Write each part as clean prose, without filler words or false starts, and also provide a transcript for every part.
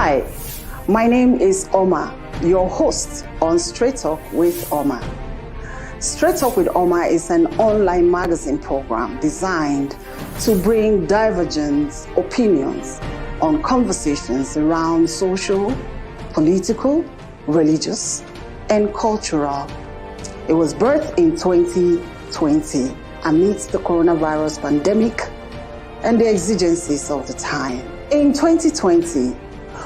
Hi, my name is Oma, your host on Straight Talk with Oma. Straight Talk with Oma is an online magazine program designed to bring divergent opinions on conversations around social, political, religious, and cultural. It was birthed in 2020 amidst the coronavirus pandemic and the exigencies of the time. In 2020,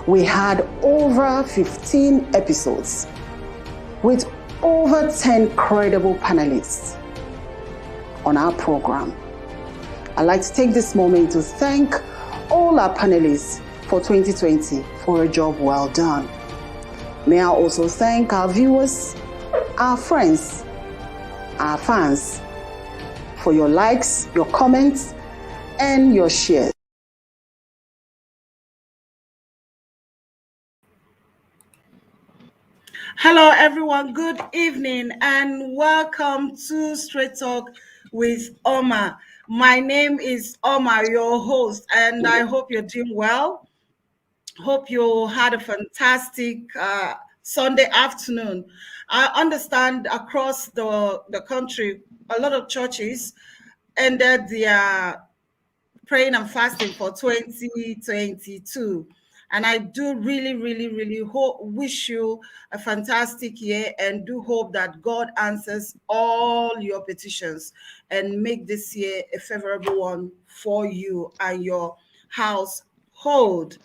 we had over 15 episodes with over 10 credible panelists on our program. I'd like to take this moment to thank all our panelists for 2020 for a job well done. May I also thank our viewers, our friends, our fans for your likes, your comments, and your shares. Hello, everyone. Good evening and welcome to Straight Talk with Oma. My name is Oma, your host, and I hope you're doing well. Hope you had a fantastic Sunday afternoon. I understand across the country, a lot of churches ended their praying and fasting for 2022. And I do really wish you a fantastic year and do hope that God answers all your petitions and make this year a favorable one for you and your household.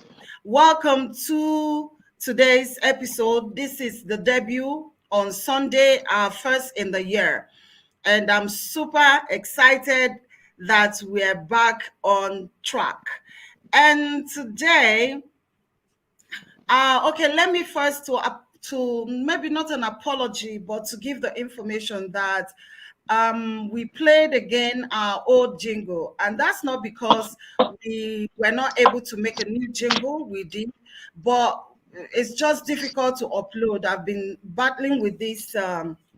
Welcome to today's episode. This is the debut on Sunday, our first in the year. And I'm super excited that we're back on track. And today, let me first to maybe not an apology, but to give the information that we played again our old jingle, and that's not because we were not able to make a new jingle. We did, but it's just difficult to upload. I've been battling with this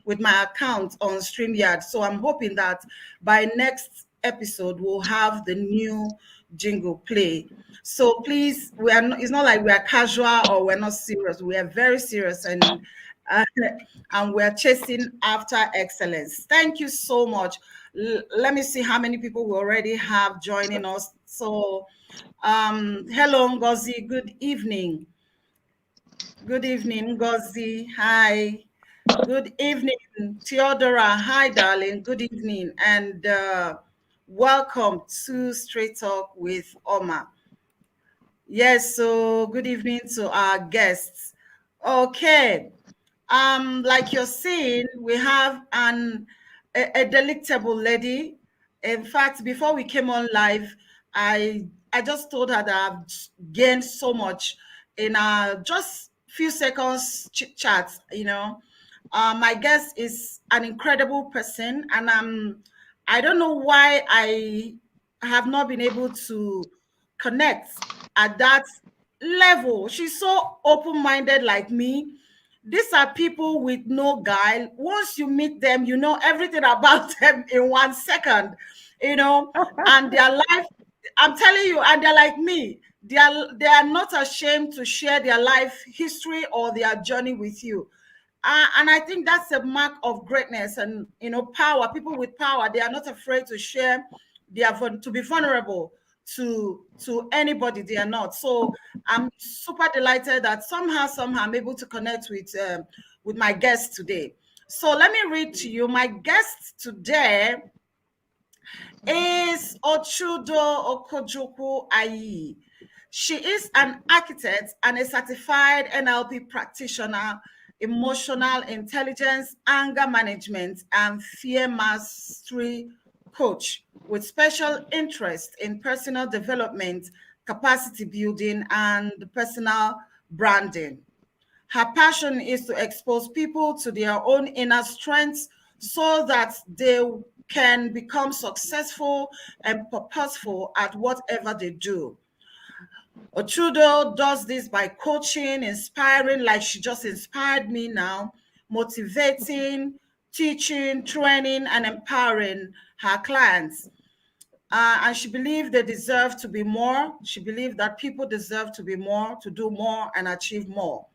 with my account on StreamYard, so I'm hoping that by next episode we'll have the new jingle play. So please, it's not like we are casual or we're not serious. We are very serious, and we're chasing after excellence. Thank you so much. Let me see how many people we already have joining us. So hello, Ngozi. Good evening. Good evening, Ngozi. Hi. Good evening, Theodora. Hi, darling. Good evening. And welcome to Straight Talk with Oma. Yes, so good evening to our guests. Okay. Like you're seeing, we have a delectable lady. In fact, before we came on live, I just told her that I've gained so much in just few seconds chit chat. My guest is an incredible person, and I don't know why I have not been able to connect at that level. She's so open-minded like me. These are people with no guile. Once you meet them, you know everything about them in 1 second, and their life, I'm telling you, and they're like me. They are not ashamed to share their life history or their journey with you. And I think that's a mark of greatness and power. People with power, they are not afraid to share. To be vulnerable to anybody. They are not. So I'm super delighted that somehow I'm able to connect with my guest today. So let me read to you. My guest today is Ochudo Okojokwu Ayi. She is an architect and a certified NLP practitioner, emotional intelligence, anger management, and fear mastery coach with special interest in personal development, capacity building, and personal branding. Her passion is to expose people to their own inner strengths so that they can become successful and purposeful at whatever they do. Ochudo does this by coaching, inspiring, like she just inspired me now, motivating, teaching, training, and empowering her clients. And she believed they deserve to be more. She believed that people deserve to be more, to do more, and achieve more.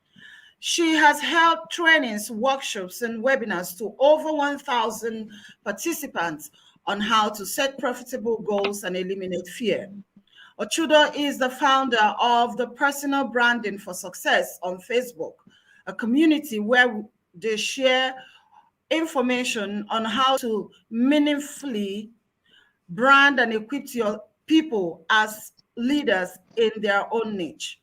She has held trainings, workshops, and webinars to over 1,000 participants on how to set profitable goals and eliminate fear. Ochudo is the founder of the Personal Branding for Success on Facebook, a community where they share information on how to meaningfully brand and equip your people as leaders in their own niche.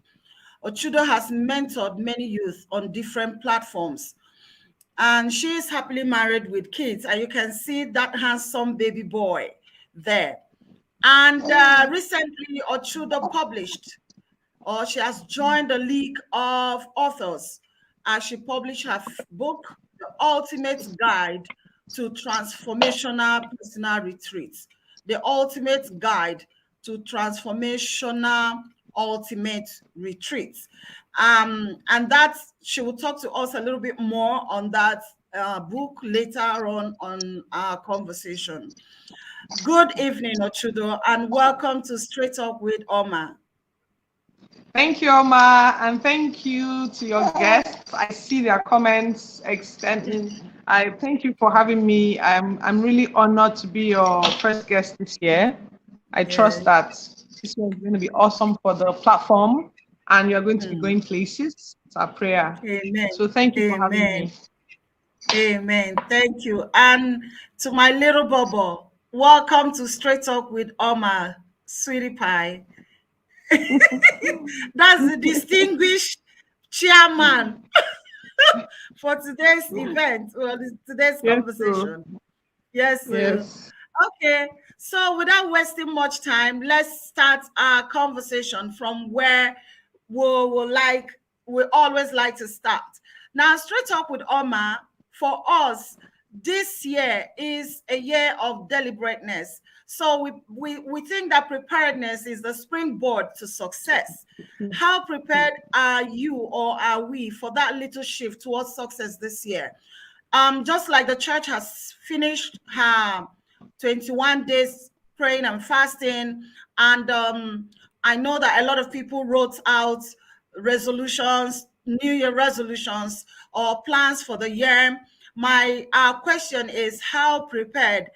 Ochudo has mentored many youth on different platforms, and she is happily married with kids. And you can see that handsome baby boy there. And recently, Ochudo published, or she has joined the League of Authors as she published her book, The Ultimate Guide to Transformational Personal Retreats. The Ultimate Guide to Transformational Ultimate Retreats. And that she will talk to us a little bit more on that book later on our conversation. Good evening, Ochudo, and welcome to Straight Up with Oma. Thank you, Oma, and thank you to your guests. I see their comments extending. I thank you for having me. I'm really honored to be your first guest this year. I trust that this year is going to be awesome for the platform, and you're going to be going places. It's our prayer. Amen. So thank you for having me. Amen. Thank you. And to my little bubble, welcome to Straight Talk with Oma, sweetie pie. That's the distinguished chairman for today's event, or today's conversation. Yes, sir. Yes. Okay, so without wasting much time, let's start our conversation from where we always like to start. Now, Straight Talk with Oma, for us, this year is a year of deliberateness. So we think that preparedness is the springboard to success. How prepared are you, or are we, for that little shift towards success this year? Just like the church has finished her 21 days praying and fasting, and I know that a lot of people wrote out resolutions, New Year resolutions, or plans for the year. My question is, how prepared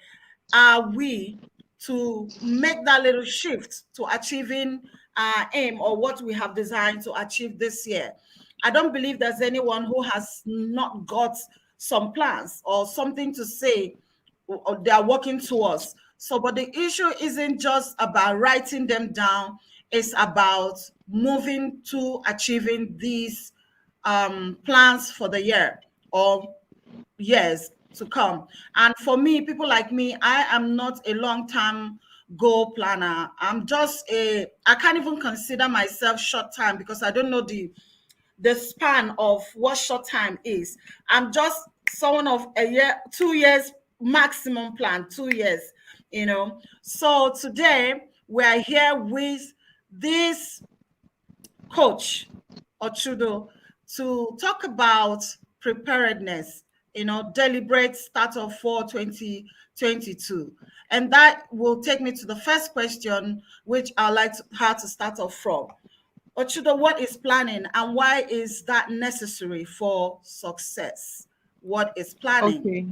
are we to make that little shift to achieving our aim, or what we have designed to achieve this year? I don't believe there's anyone who has not got some plans or something to say or they are working towards. So, but the issue isn't just about writing them down, it's about moving to achieving these plans for the year or years to come. And for me, people like me, I am not a long-term goal planner. I can't even consider myself short time, because I don't know the span of what short time is. I'm just someone of a year, 2 years maximum plan, 2 years, So today we're here with this coach, Ochudo, to talk about preparedness, deliberate start of fall 2022. And that will take me to the first question, which I'd like her to start off from. Ochudo, what is planning, and why is that necessary for success? What is planning? Okay.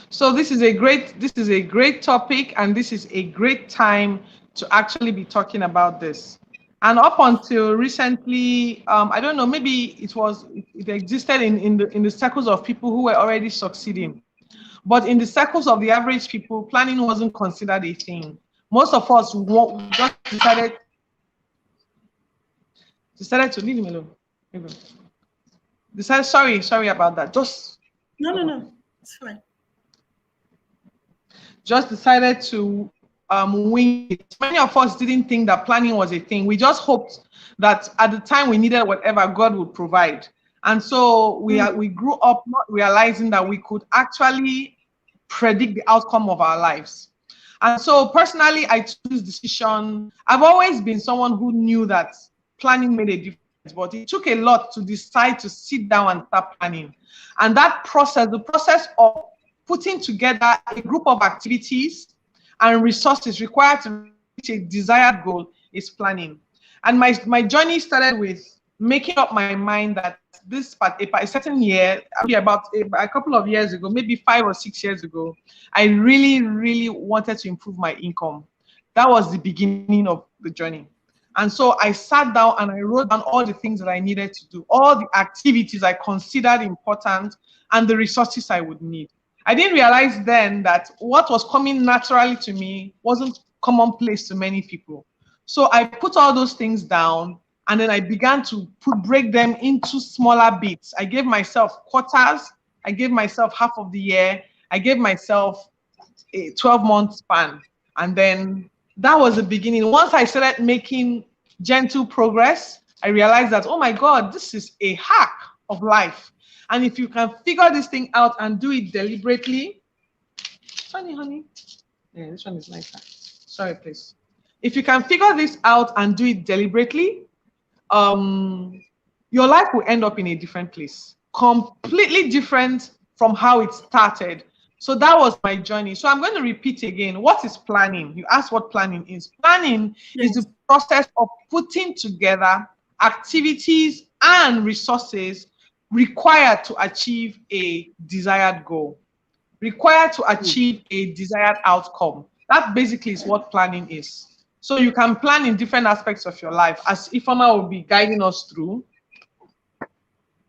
So this is a great topic, and this is a great time to actually be talking about this. And up until recently, I don't know, maybe it existed in the circles of people who were already succeeding. But in the circles of the average people, planning wasn't considered a thing. Most of us just decided to leave him alone. Sorry about that. No, it's fine. Just decided to wing it. Many of us didn't think that planning was a thing. We just hoped that at the time we needed whatever, God would provide. And so we grew up not realizing that we could actually predict the outcome of our lives. And so personally, I took this decision. I've always been someone who knew that planning made a difference, but it took a lot to decide to sit down and start planning. And that process, the process of putting together a group of activities and resources required to reach a desired goal is planning. And my journey started with making up my mind that this a certain year, about a couple of years ago, maybe 5 or 6 years ago, I really wanted to improve my income. That was the beginning of the journey. And so I sat down and I wrote down all the things that I needed to do, all the activities I considered important, and the resources I would need. I didn't realize then that what was coming naturally to me wasn't commonplace to many people. So I put all those things down, and then I began to break them into smaller bits. I gave myself quarters, I gave myself half of the year, I gave myself a 12-month span. And then that was the beginning. Once I started making gentle progress, I realized that, oh my God, this is a hack of life. And if you can figure this thing out and do it deliberately, honey. Yeah, this one is nicer. Sorry, please. If you can figure this out and do it deliberately, your life will end up in a different place, completely different from how it started. So that was my journey. So I'm going to repeat again. What is planning? You asked what planning is. Planning is the process of putting together activities and resources required to achieve a desired goal, required to achieve a desired outcome. That basically is what planning is. So you can plan in different aspects of your life, as Ifeoma will be guiding us through.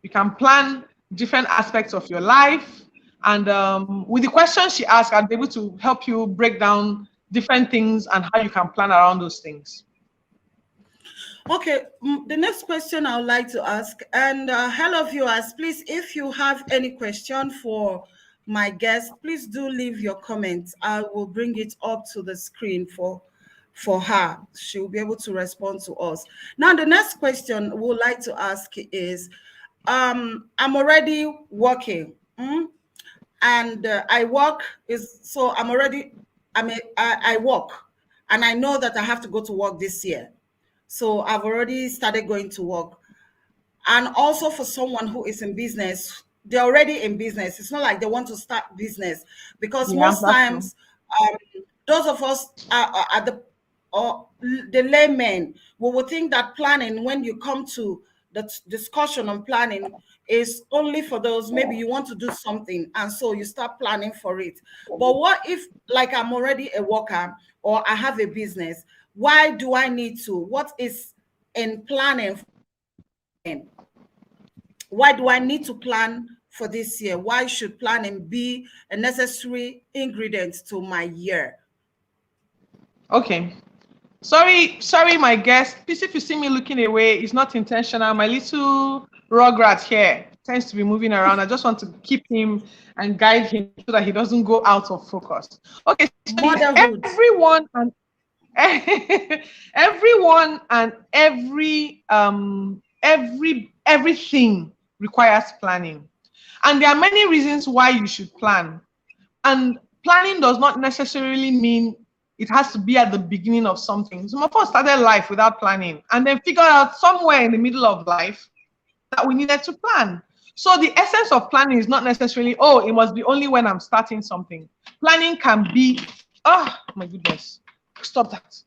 You can plan different aspects of your life. And with the questions she asked, I'll be able to help you break down different things and how you can plan around those things. Okay, the next question I would like to ask, and hello viewers, please, if you have any question for my guest, please do leave your comments. I will bring it up to the screen for her. She will be able to respond to us. Now, the next question we would like to ask is, I'm already working, and I work so I work, and I know that I have to go to work this year. So I've already started going to work. And also for someone who is in business, they're already in business. It's not like they want to start business, because most times those of us are the laymen, we will think that planning, when you come to the discussion on planning, is only for those, maybe you want to do something and so you start planning for it. But what if, like, I'm already a worker or I have a business? Why do I need to? What is in planning? Why do I need to plan for this year? Why should planning be a necessary ingredient to my year? Okay. Sorry, my guest. Please, if you see me looking away, it's not intentional. My little rugrat here tends to be moving around. I just want to keep him and guide him so that he doesn't go out of focus. Okay, so everyone and everything requires planning. And there are many reasons why you should plan. And planning does not necessarily mean it has to be at the beginning of something. Some of us started life without planning and then figured out somewhere in the middle of life that we needed to plan. So the essence of planning is not necessarily, oh, it must be only when I'm starting something. Planning can be, oh my goodness, stop that.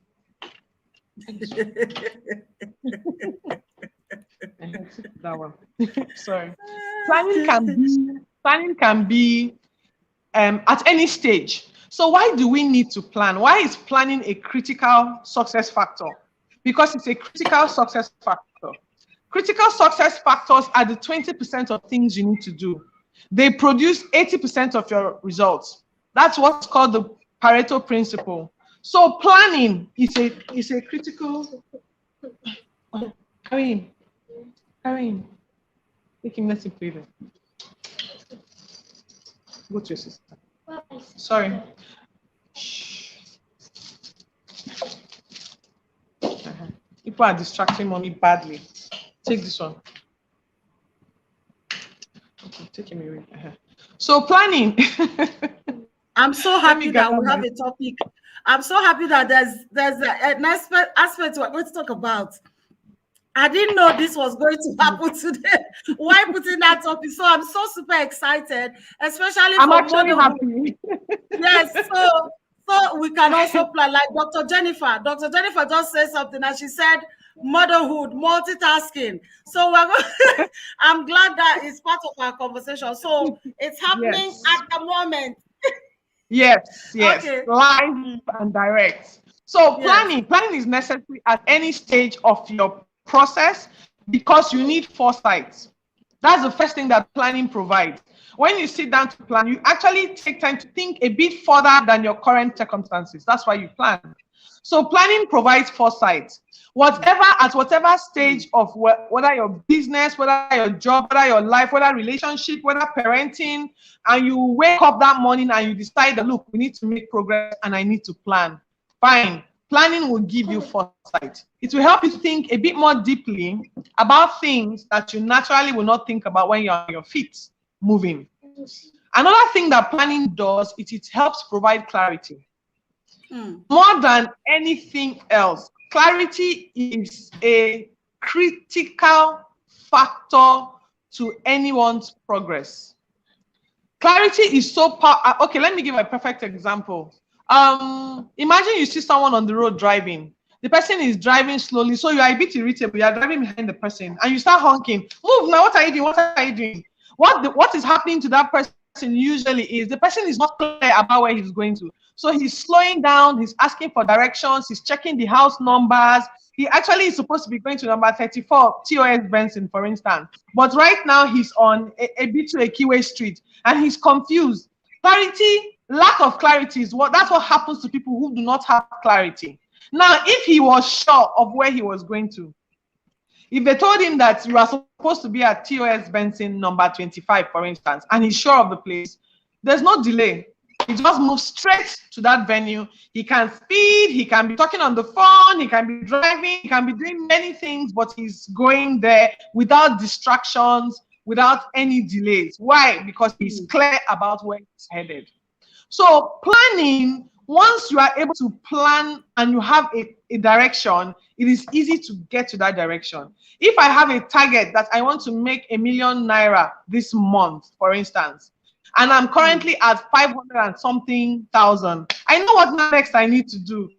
That one. Sorry. Planning can be at any stage. So why do we need to plan? Why is planning a critical success factor? Because it's a critical success factor. Critical success factors are the 20% of things you need to do. They produce 80% of your results. That's what's called the Pareto principle. So planning is a critical. Karim, make him let him play there. Go to your sister. Sorry. People are distracting mommy badly. Take this one. Okay, take him away. So planning. I'm so happy that we have a topic. I'm so happy that there's an aspect we're going to talk about. I didn't know this was going to happen today. Why putting that topic? So I'm so super excited, especially I'm actually happy. Yes, so can also plan, like Dr. Jennifer. Dr. Jennifer just said something, and she said motherhood, multitasking. So we're going I'm glad that it's part of our conversation. So it's happening Yes. at the moment. Yes, yes. Okay. Live and direct. So Yes. planning is necessary at any stage of your process because you need foresight. That's the first thing that planning provides. When you sit down to plan, you actually take time to think a bit further than your current circumstances. That's why you plan. So planning provides foresight. Whatever stage of whether your business, whether your job, whether your life, whether relationship, whether parenting, and you wake up that morning and you decide that, look, we need to make progress and I need to plan. Fine. Planning will give you foresight. It will help you think a bit more deeply about things that you naturally will not think about when you're on your feet moving. Another thing that planning does is it helps provide clarity. More than anything else, clarity is a critical factor to anyone's progress. Clarity is so powerful. Okay, let me give a perfect example. Imagine you see someone on the road driving. The person is driving slowly, so you are a bit irritable. You are driving behind the person, and you start honking. Move now! What are you doing? What are you doing? What is happening to that person usually is the person is not clear about where he's going to. So he's slowing down. He's asking for directions. He's checking the house numbers. He actually is supposed to be going to number 34 TOS Benson, for instance. But right now he's on a bit to a Kiway Street, and he's confused. Lack of clarity is that's what happens to people who do not have clarity. Now, if he was sure of where he was going to, if they told him that you are supposed to be at TOS Benson number 25, for instance, and he's sure of the place, there's no delay. He just moves straight to that venue. He can speed, he can be talking on the phone, he can be driving, he can be doing many things, but he's going there without distractions, without any delays. Why? Because he's clear about where he's headed. So planning, once you are able to plan and you have a direction, it is easy to get to that direction. If I have a target that I want to make ₦1 million this month, for instance, and I'm currently at 500 and something thousand, I know what next I need to do.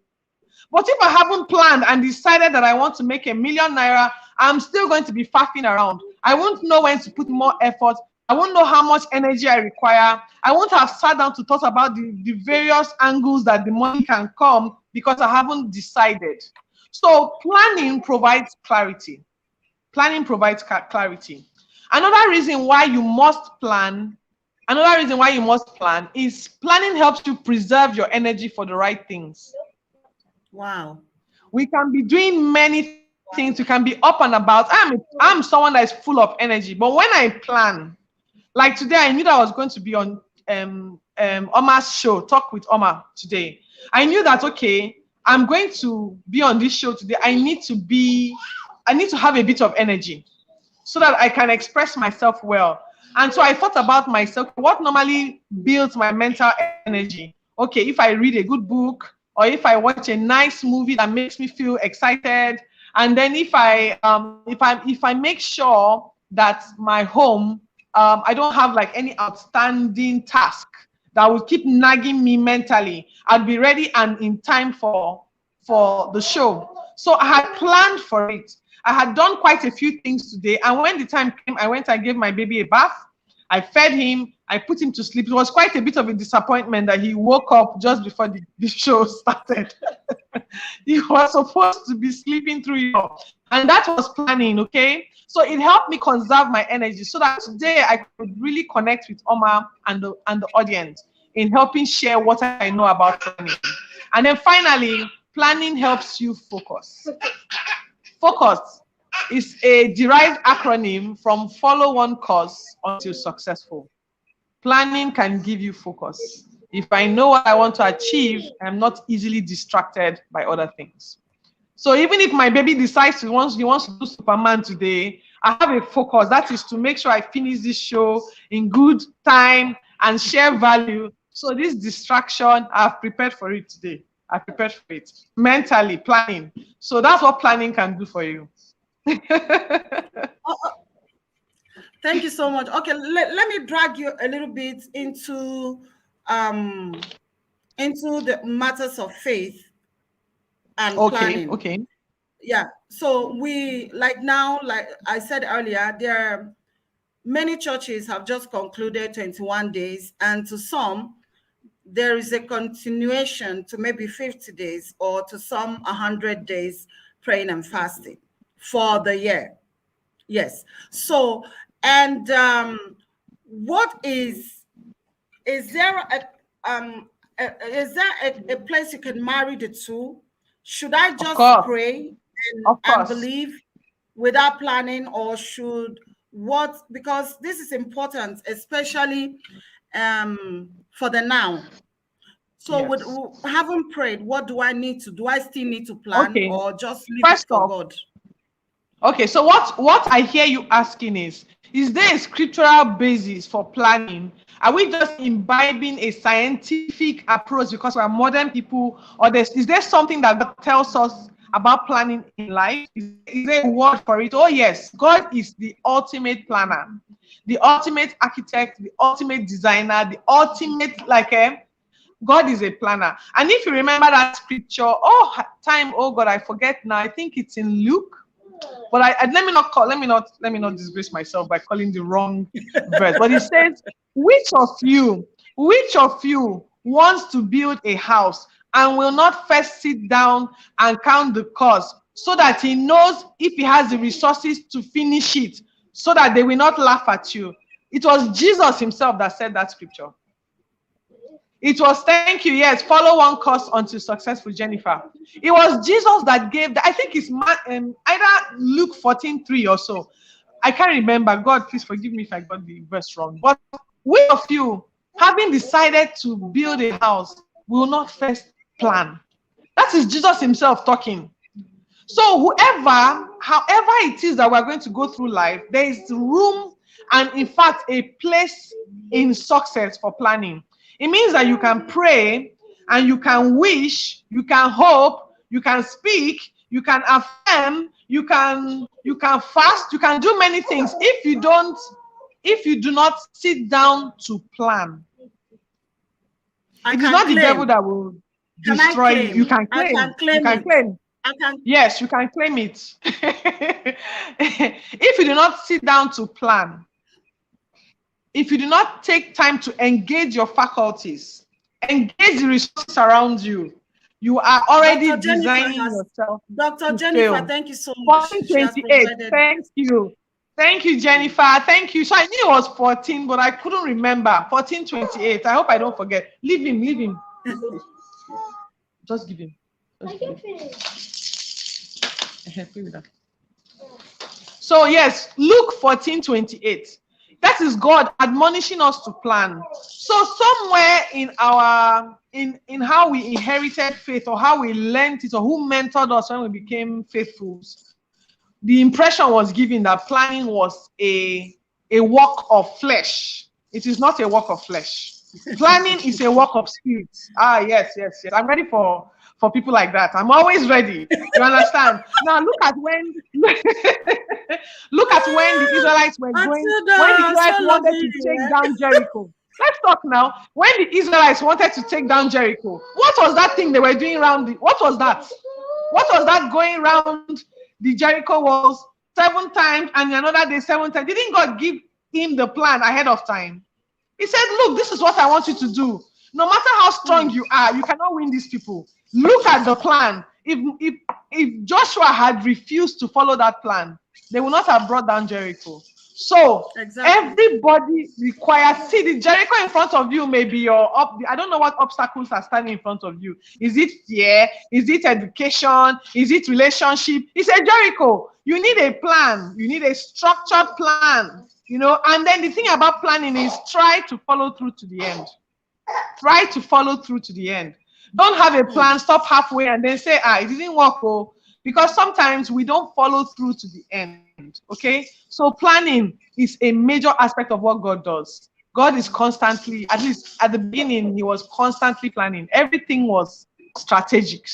But if I haven't planned and decided that I want to make ₦1 million, I'm still going to be faffing around. I won't know when to put more effort. I won't know how much energy I require. I won't have sat down to talk about the various angles that the money can come because I haven't decided. So planning provides clarity. Planning provides clarity. Another reason why you must plan is planning helps you preserve your energy for the right things. Wow. We can be doing many things. We can be up and about. I'm someone that is full of energy, but when I plan, like today, I knew that I was going to be on Oma's show, Talk with Oma today. I knew that, okay, I'm going to be on this show today. I need to have a bit of energy so that I can express myself well. And so I thought about myself, what normally builds my mental energy? Okay, if I read a good book, or if I watch a nice movie that makes me feel excited, and then if I make sure that my home, I don't have like any outstanding task that will keep nagging me mentally, I'll be ready and in time for the show. So I had planned for it. I had done quite a few things today, and when the time came, I went and gave my baby a bath. I fed him, I put him to sleep. It was quite a bit of a disappointment that he woke up just before the show started. He was supposed to be sleeping through it all. And that was planning, okay? So it helped me conserve my energy so that today I could really connect with Oma and the audience in helping share what I know about planning. And then finally, planning helps you focus. Focus is a derived acronym from follow one course until successful. Planning can give you focus. If I know what I want to achieve, I'm not easily distracted by other things. So even if my baby decides he wants to do Superman today, I have a focus. That is to make sure I finish this show in good time and share value. So this distraction, I've prepared for it today. I prepared for it mentally, planning. So that's what planning can do for you. Thank you so much. Okay, let me drag you a little bit into into the matters of faith and Okay, planning. okay. Yeah. So we, like now, like I said earlier, there are many churches have just concluded 21 days, and to some, there is a continuation to maybe 50 days, or to some 100 days praying and fasting for the year. Yes. So, and what is there a place you can marry the two? Should I Of just course, pray of and course. believe without planning, or should what? Because this is important, especially for the now. So, with Yes. having prayed, what do I need to do? I still need to plan, Okay. or just leave it First for off, God? okay, so what I hear you asking is there a scriptural basis for planning? Are we just imbibing a scientific approach because we're modern people, or is there something that God tells us about planning in life? Is there a word for it? Oh yes, God is the ultimate planner, the ultimate architect, the ultimate designer, the ultimate God is a planner. And if you remember that scripture, oh God, I forget now. I think it's in Luke. But let me not disgrace myself by calling the wrong verse. But it says, which of you wants to build a house and will not first sit down and count the cost, so that he knows if he has the resources to finish it, so that they will not laugh at you. It was Jesus himself that said that scripture. It was, thank you, yes, follow one course until successful, Jennifer. It was Jesus that gave that. I think it's either Luke 14:3 or so. I can't remember. God, please forgive me if I got the verse wrong. But which of you, having decided to build a house, will not first plan? That is Jesus himself talking. So however it is that we're going to go through life, there is room and in fact a place in success for planning. It means that you can pray and you can wish, you can hope, you can speak, you can affirm, you can fast, you can do many things if you do not sit down to plan. I It is can not the devil claim. that will Can I destroy you. You claim? can I claim. can You claim can it. claim. I can. Yes, you can claim it. If you do not sit down to plan, if you do not take time to engage your faculties, engage the resources around you, you are already Dr. Jennifer designing has. yourself Dr. to Jennifer, fail. thank you so much. She has 1428. provided. Thank you. Thank you, Jennifer. Thank you. So I knew it was 14, but I couldn't remember. 1428. I hope I don't forget. Leave him. Just give him. Just give him. Play with that. So yes, Luke 14:28. That is God admonishing us to plan. So somewhere in how we inherited faith, or how we learned it, or who mentored us when we became faithful, the impression was given that planning was a work of flesh. It is not a work of flesh. Planning is a work of spirit. Yes. I'm ready for people like that. I'm always ready. You understand? Now look at when the Israelites were going, when the Ochudo, Israelites so wanted lovely. to take down Jericho. Let's talk now. When the Israelites wanted to take down Jericho, what was that thing they were doing around it? What was that? What was that going around the Jericho walls 7 times and another day 7 times? Didn't God give him the plan ahead of time? He said, look, this is what I want you to do. No matter how strong you are, you cannot win these people. Look at the plan. If Joshua had refused to follow that plan, they would not have brought down Jericho. So Exactly. everybody requires, see, the Jericho in front of you may be I don't know what obstacles are standing in front of you. Is it fear? Is it education? Is it relationship? It's a Jericho. You need a plan. You need a structured plan, and then the thing about planning is try to follow through to the end. Try to follow through to the end. Don't have a plan, stop halfway and then say, it didn't work, because sometimes we don't follow through to the end. Okay, so planning is a major aspect of what God does. God is constantly, at least at the beginning, he was constantly planning. Everything was strategic.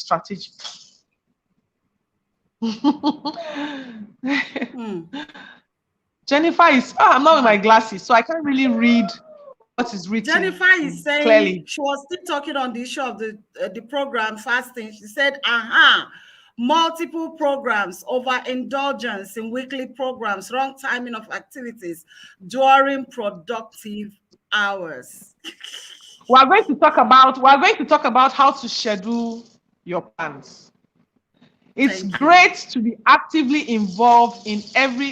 Jennifer is, I'm not with my glasses, so I can't really read what is written. Jennifer is saying clearly. She was still talking on the issue of the program fasting. She said, multiple programs, overindulgence in weekly programs, wrong timing of activities during productive hours. We're going to talk about how to schedule your plans. It's great to be actively involved in every,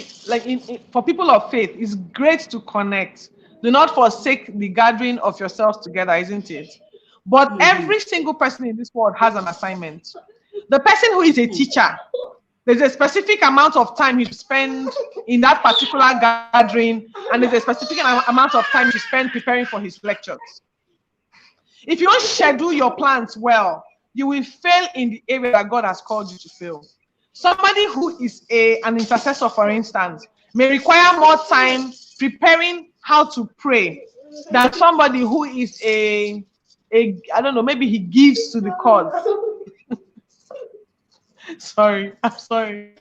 for people of faith, it's great to connect. Do not forsake the gathering of yourselves together, isn't it? But every single person in this world has an assignment. The person who is a teacher, there's a specific amount of time you spend in that particular gathering, and there's a specific amount of time you spend preparing for his lectures. If you don't schedule your plans well, you will fail in the area that God has called you to fail. Somebody who is an intercessor, for instance, may require more time preparing how to pray than somebody who is I don't know, maybe he gives to the cause. I'm sorry.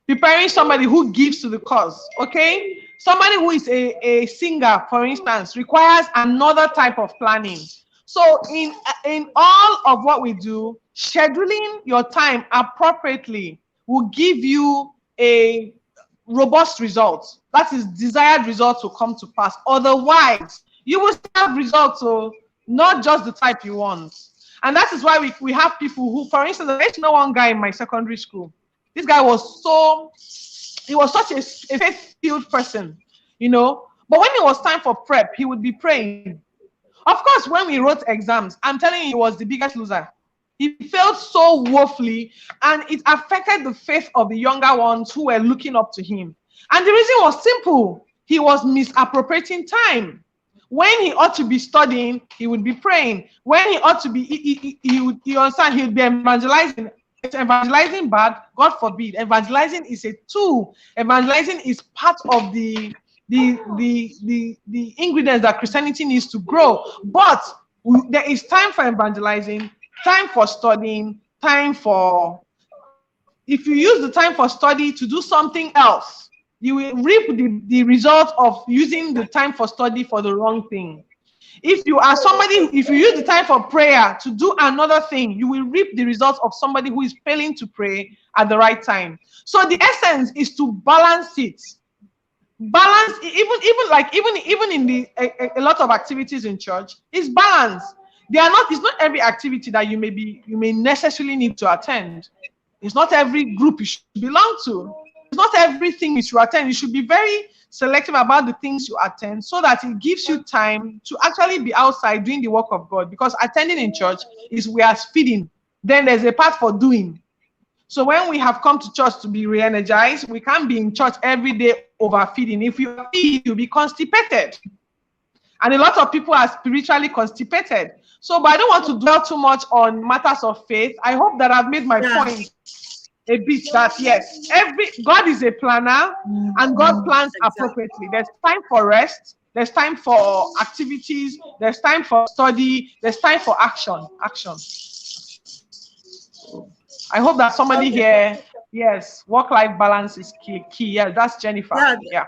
Preparing somebody who gives to the cause, okay? Somebody who is a singer, for instance, requires another type of planning. So in all of what we do, scheduling your time appropriately will give you a robust result. That is, desired results will come to pass. Otherwise, you will have results, so not just the type you want. And that is why we have people who, for instance, I know one guy in my secondary school. This guy was such a faith-filled person, you know. But when it was time for prep, he would be praying. Of course, when we wrote exams, I'm telling you, he was the biggest loser. He failed so woefully, and it affected the faith of the younger ones who were looking up to him. And the reason was simple. He was misappropriating time. When he ought to be studying, he would be praying. When he ought to be, he would be evangelizing. Is evangelizing bad? God forbid. Evangelizing is a tool. Evangelizing is part of the ingredients that Christianity needs to grow. But there is time for evangelizing, time for studying, if you use the time for study to do something else, you will reap the result of using the time for study for the wrong thing. If you use the time for prayer to do another thing, you will reap the results of somebody who is failing to pray at the right time. So the essence is to balance it. Balance, even in a lot of activities in church, is balance. It's not every activity that you may necessarily need to attend. It's not every group you should belong to. It's not everything you should attend. You should be very selective about the things you attend, so that it gives you time to actually be outside doing the work of God. Because attending in church is we are feeding. Then there's a part for doing. So when we have come to church to be re-energized, we can't be in church every day overfeeding. If you feed, you'll be constipated. And a lot of people are spiritually constipated. So, but I don't want to dwell too much on matters of faith. I hope that I've made my point a bit, that yes, God is a planner, and God plans appropriately. There's time for rest, there's time for activities, there's time for study, there's time for action. I hope that somebody here, yes, work-life balance is key. Yeah, that's Jennifer. Yeah.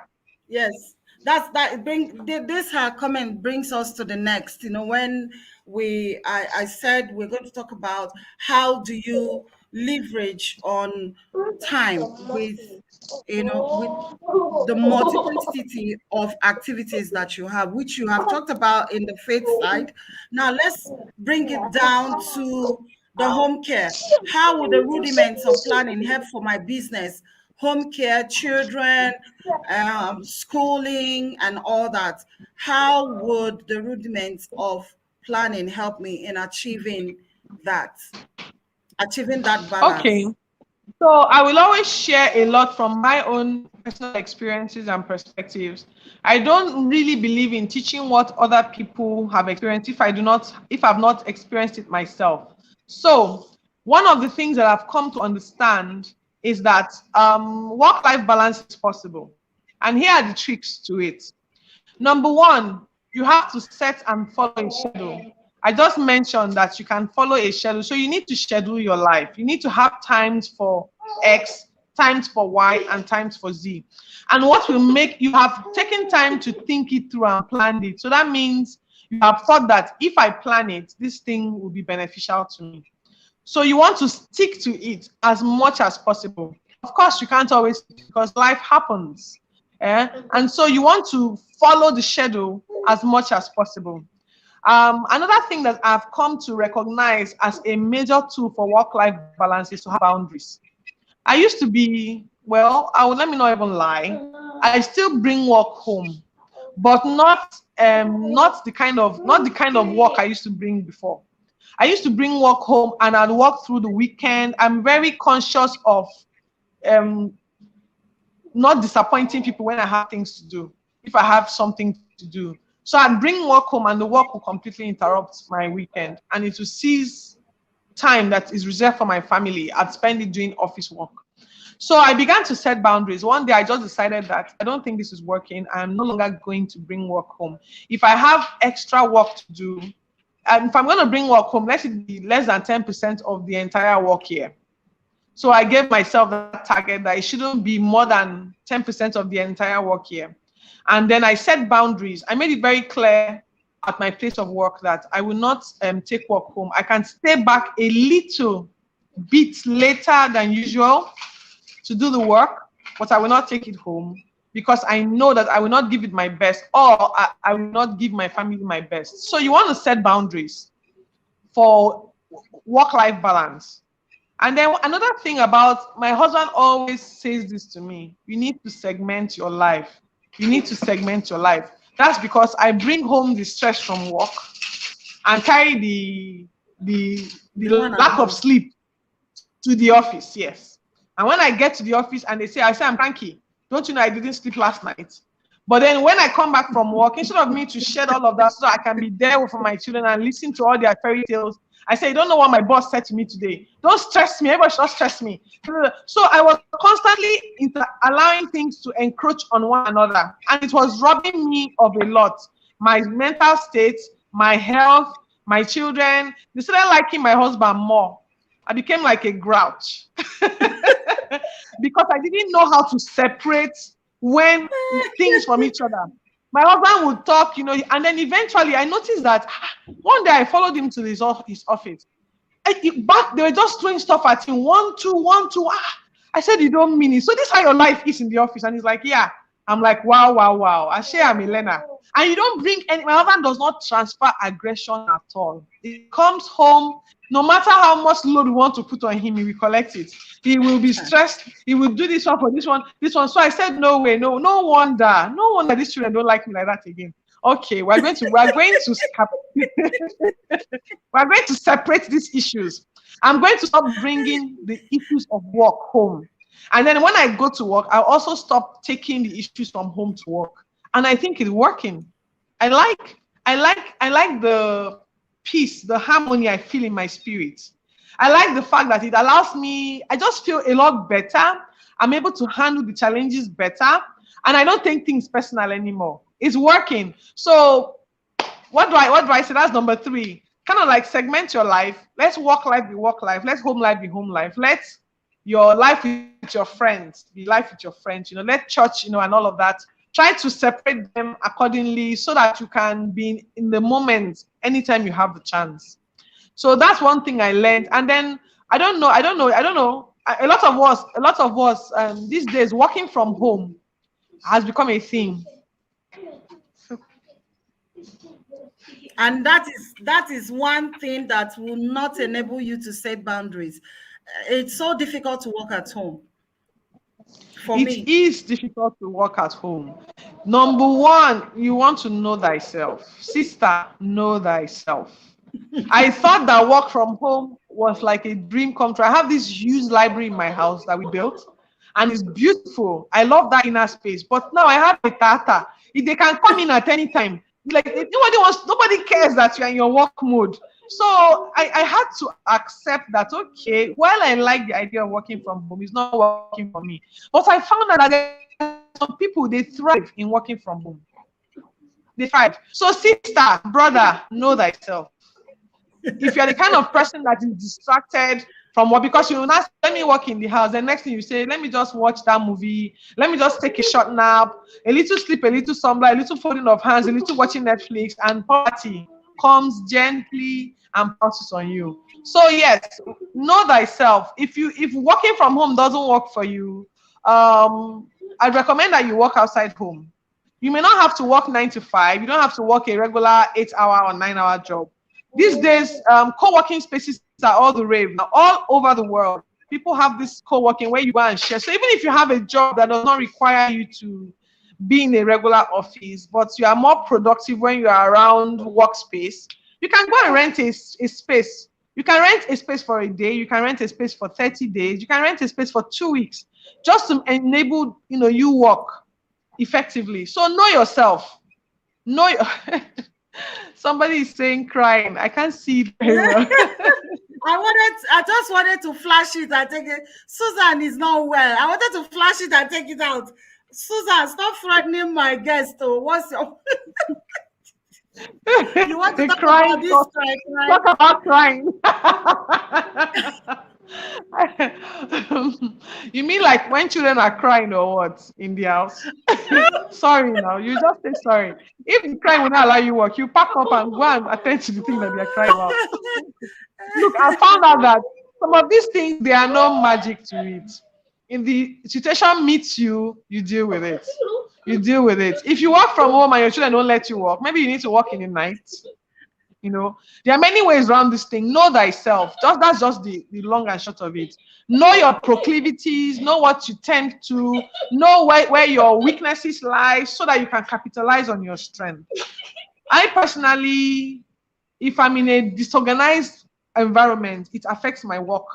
Yes, this her comment brings us to the next. You know, when I said we're going to talk about how do you leverage on time with the multiplicity of activities that you have, which you have talked about in the faith side. Now let's bring it down to the home care. How would the rudiments of planning help for my business? Home care, children, schooling, and all that. How would the rudiments of planning help me in achieving that balance? Okay. So I will always share a lot from my own personal experiences and perspectives. I don't really believe in teaching what other people have experienced if I've not experienced it myself. So one of the things that I've come to understand is that work-life balance is possible. And here are the tricks to it. Number one, you have to set and follow a schedule. I just mentioned that you can follow a schedule. So you need to schedule your life. You need to have times for X, times for Y, and times for Z. And what will make you have taken time to think it through and planned it. So that means you have thought that if I plan it, this thing will be beneficial to me. So you want to stick to it as much as possible. Of course, you can't always, because life happens. And so you want to follow the schedule as much as possible. Another thing that I've come to recognize as a major tool for work-life balance is to have boundaries. I used to be, well, let me not even lie. I still bring work home, but not the kind of work I used to bring before. I used to bring work home and I'd work through the weekend. I'm very conscious of not disappointing people when I have things to do, if I have something to do. So I'd bring work home and the work will completely interrupt my weekend and it will seize time that is reserved for my family. I'd spend it doing office work. So I began to set boundaries. One day I just decided that I don't think this is working. I'm no longer going to bring work home. If I have extra work to do, and if I'm going to bring work home, let it be less than 10% of the entire work year. So I gave myself that target that it shouldn't be more than 10% of the entire work year. And then I set boundaries. I made it very clear at my place of work that I will not take work home. I can stay back a little bit later than usual to do the work, but I will not take it home because I know that I will not give it my best, or I will not give my family my best. So you want to set boundaries for work-life balance. And then another thing about, my husband always says this to me, you need to segment your life. You need to segment your life. That's because I bring home the stress from work and carry the lack of sleep to the office, yes. And when I get to the office and I say, I'm cranky. Don't you know I didn't sleep last night? But then when I come back from work, instead of me to shed all of that so I can be there for my children and listen to all their fairy tales, I say, you don't know what my boss said to me today. Don't stress me. Everybody should not stress me. So I was constantly allowing things to encroach on one another. And it was robbing me of a lot. My mental state, my health, my children. They started liking my husband more. I became like a grouch. Because I didn't know how to separate when things from each other. My husband would talk, and then eventually I noticed that one day I followed him to his office. They were just throwing stuff at him, 1, 2, 1, 2. I said, you don't mean it. So this is how your life is in the office. And he's like, yeah. I'm like, wow. I say I'm a learner. And you don't bring my husband does not transfer aggression at all. He comes home, no matter how much load we want to put on him, he will collect it. He will be stressed. He will do this one for this one. So I said, no way, no wonder these children don't like me like that again. Okay, we're going to separate these issues. I'm going to stop bringing the issues of work home. And then when I go to work, I'll also stop taking the issues from home to work. And I think it's working. I like the peace, the harmony I feel in my spirit. I like the fact that it allows me, I just feel a lot better. I'm able to handle the challenges better. And I don't take things personal anymore. It's working. So what do I say? That's number 3. Kind of like segment your life. Let's work life be work life. Let's home life be home life. Let's your life with your friends be life with your friends. Let church, and all of that. Try to separate them accordingly so that you can be in the moment anytime you have the chance. So that's one thing I learned. And then I don't know. A lot of us these days working from home has become a thing. And that is one thing that will not enable you to set boundaries. It's so difficult to work at home. It is difficult to work at home. Number 1, you want to know thyself. Sister, know thyself. I thought that work from home was like a dream come true. I have this huge library in my house that we built, and it's beautiful. I love that inner space. But now I have a tata. They can come in at any time. Like nobody cares that you're in your work mode. So I had to accept that, okay, while I like the idea of working from home, it's not working for me. But I found out that there are some people, they thrive in working from home. They thrive. So sister, brother, know thyself. If you're the kind of person that is distracted from what, because you will not let me work in the house. The next thing you say, let me just watch that movie, let me just take a short nap, a little sleep, a little slumber, a little folding of hands, a little watching Netflix, and poverty comes gently and pounces on you. So yes, know thyself. If working from home doesn't work for you, I recommend that you work outside home. You may not have to work 9 to 5. You don't have to work a regular 8-hour or 9-hour job. These days, co-working spaces are all the rave now, all over the world. People have this co-working where you go and share. So even if you have a job that does not require you to be in a regular office, but you are more productive when you are around workspace, you can go and rent a space. You can rent a space for a day. You can rent a space for 30 days. You can rent a space for 2 weeks, just to enable you work effectively. So know yourself. Know your somebody is saying crying. I can't see it very well. I just wanted to flash it and take it. Susan is not well. I wanted to flash it and take it out. Susan, stop threatening my guest. What's your you want to talk about this crying? Talk about crying. You mean like when children are crying or what in the house? Sorry now, you just say sorry. If the crying will not allow you work, you pack up and go and attend to the thing that they're crying about. Look, I found out that some of these things, they are no magic to it. In the situation meets you, you deal with it. You deal with it. If you work from home and your children don't let you work, maybe you need to work in the night. There are many ways around this thing. Know thyself. That's just the long and short of it. Know your proclivities, know what you tend to, know where your weaknesses lie so that you can capitalize on your strength. I personally, if I'm in a disorganized environment, it affects my work.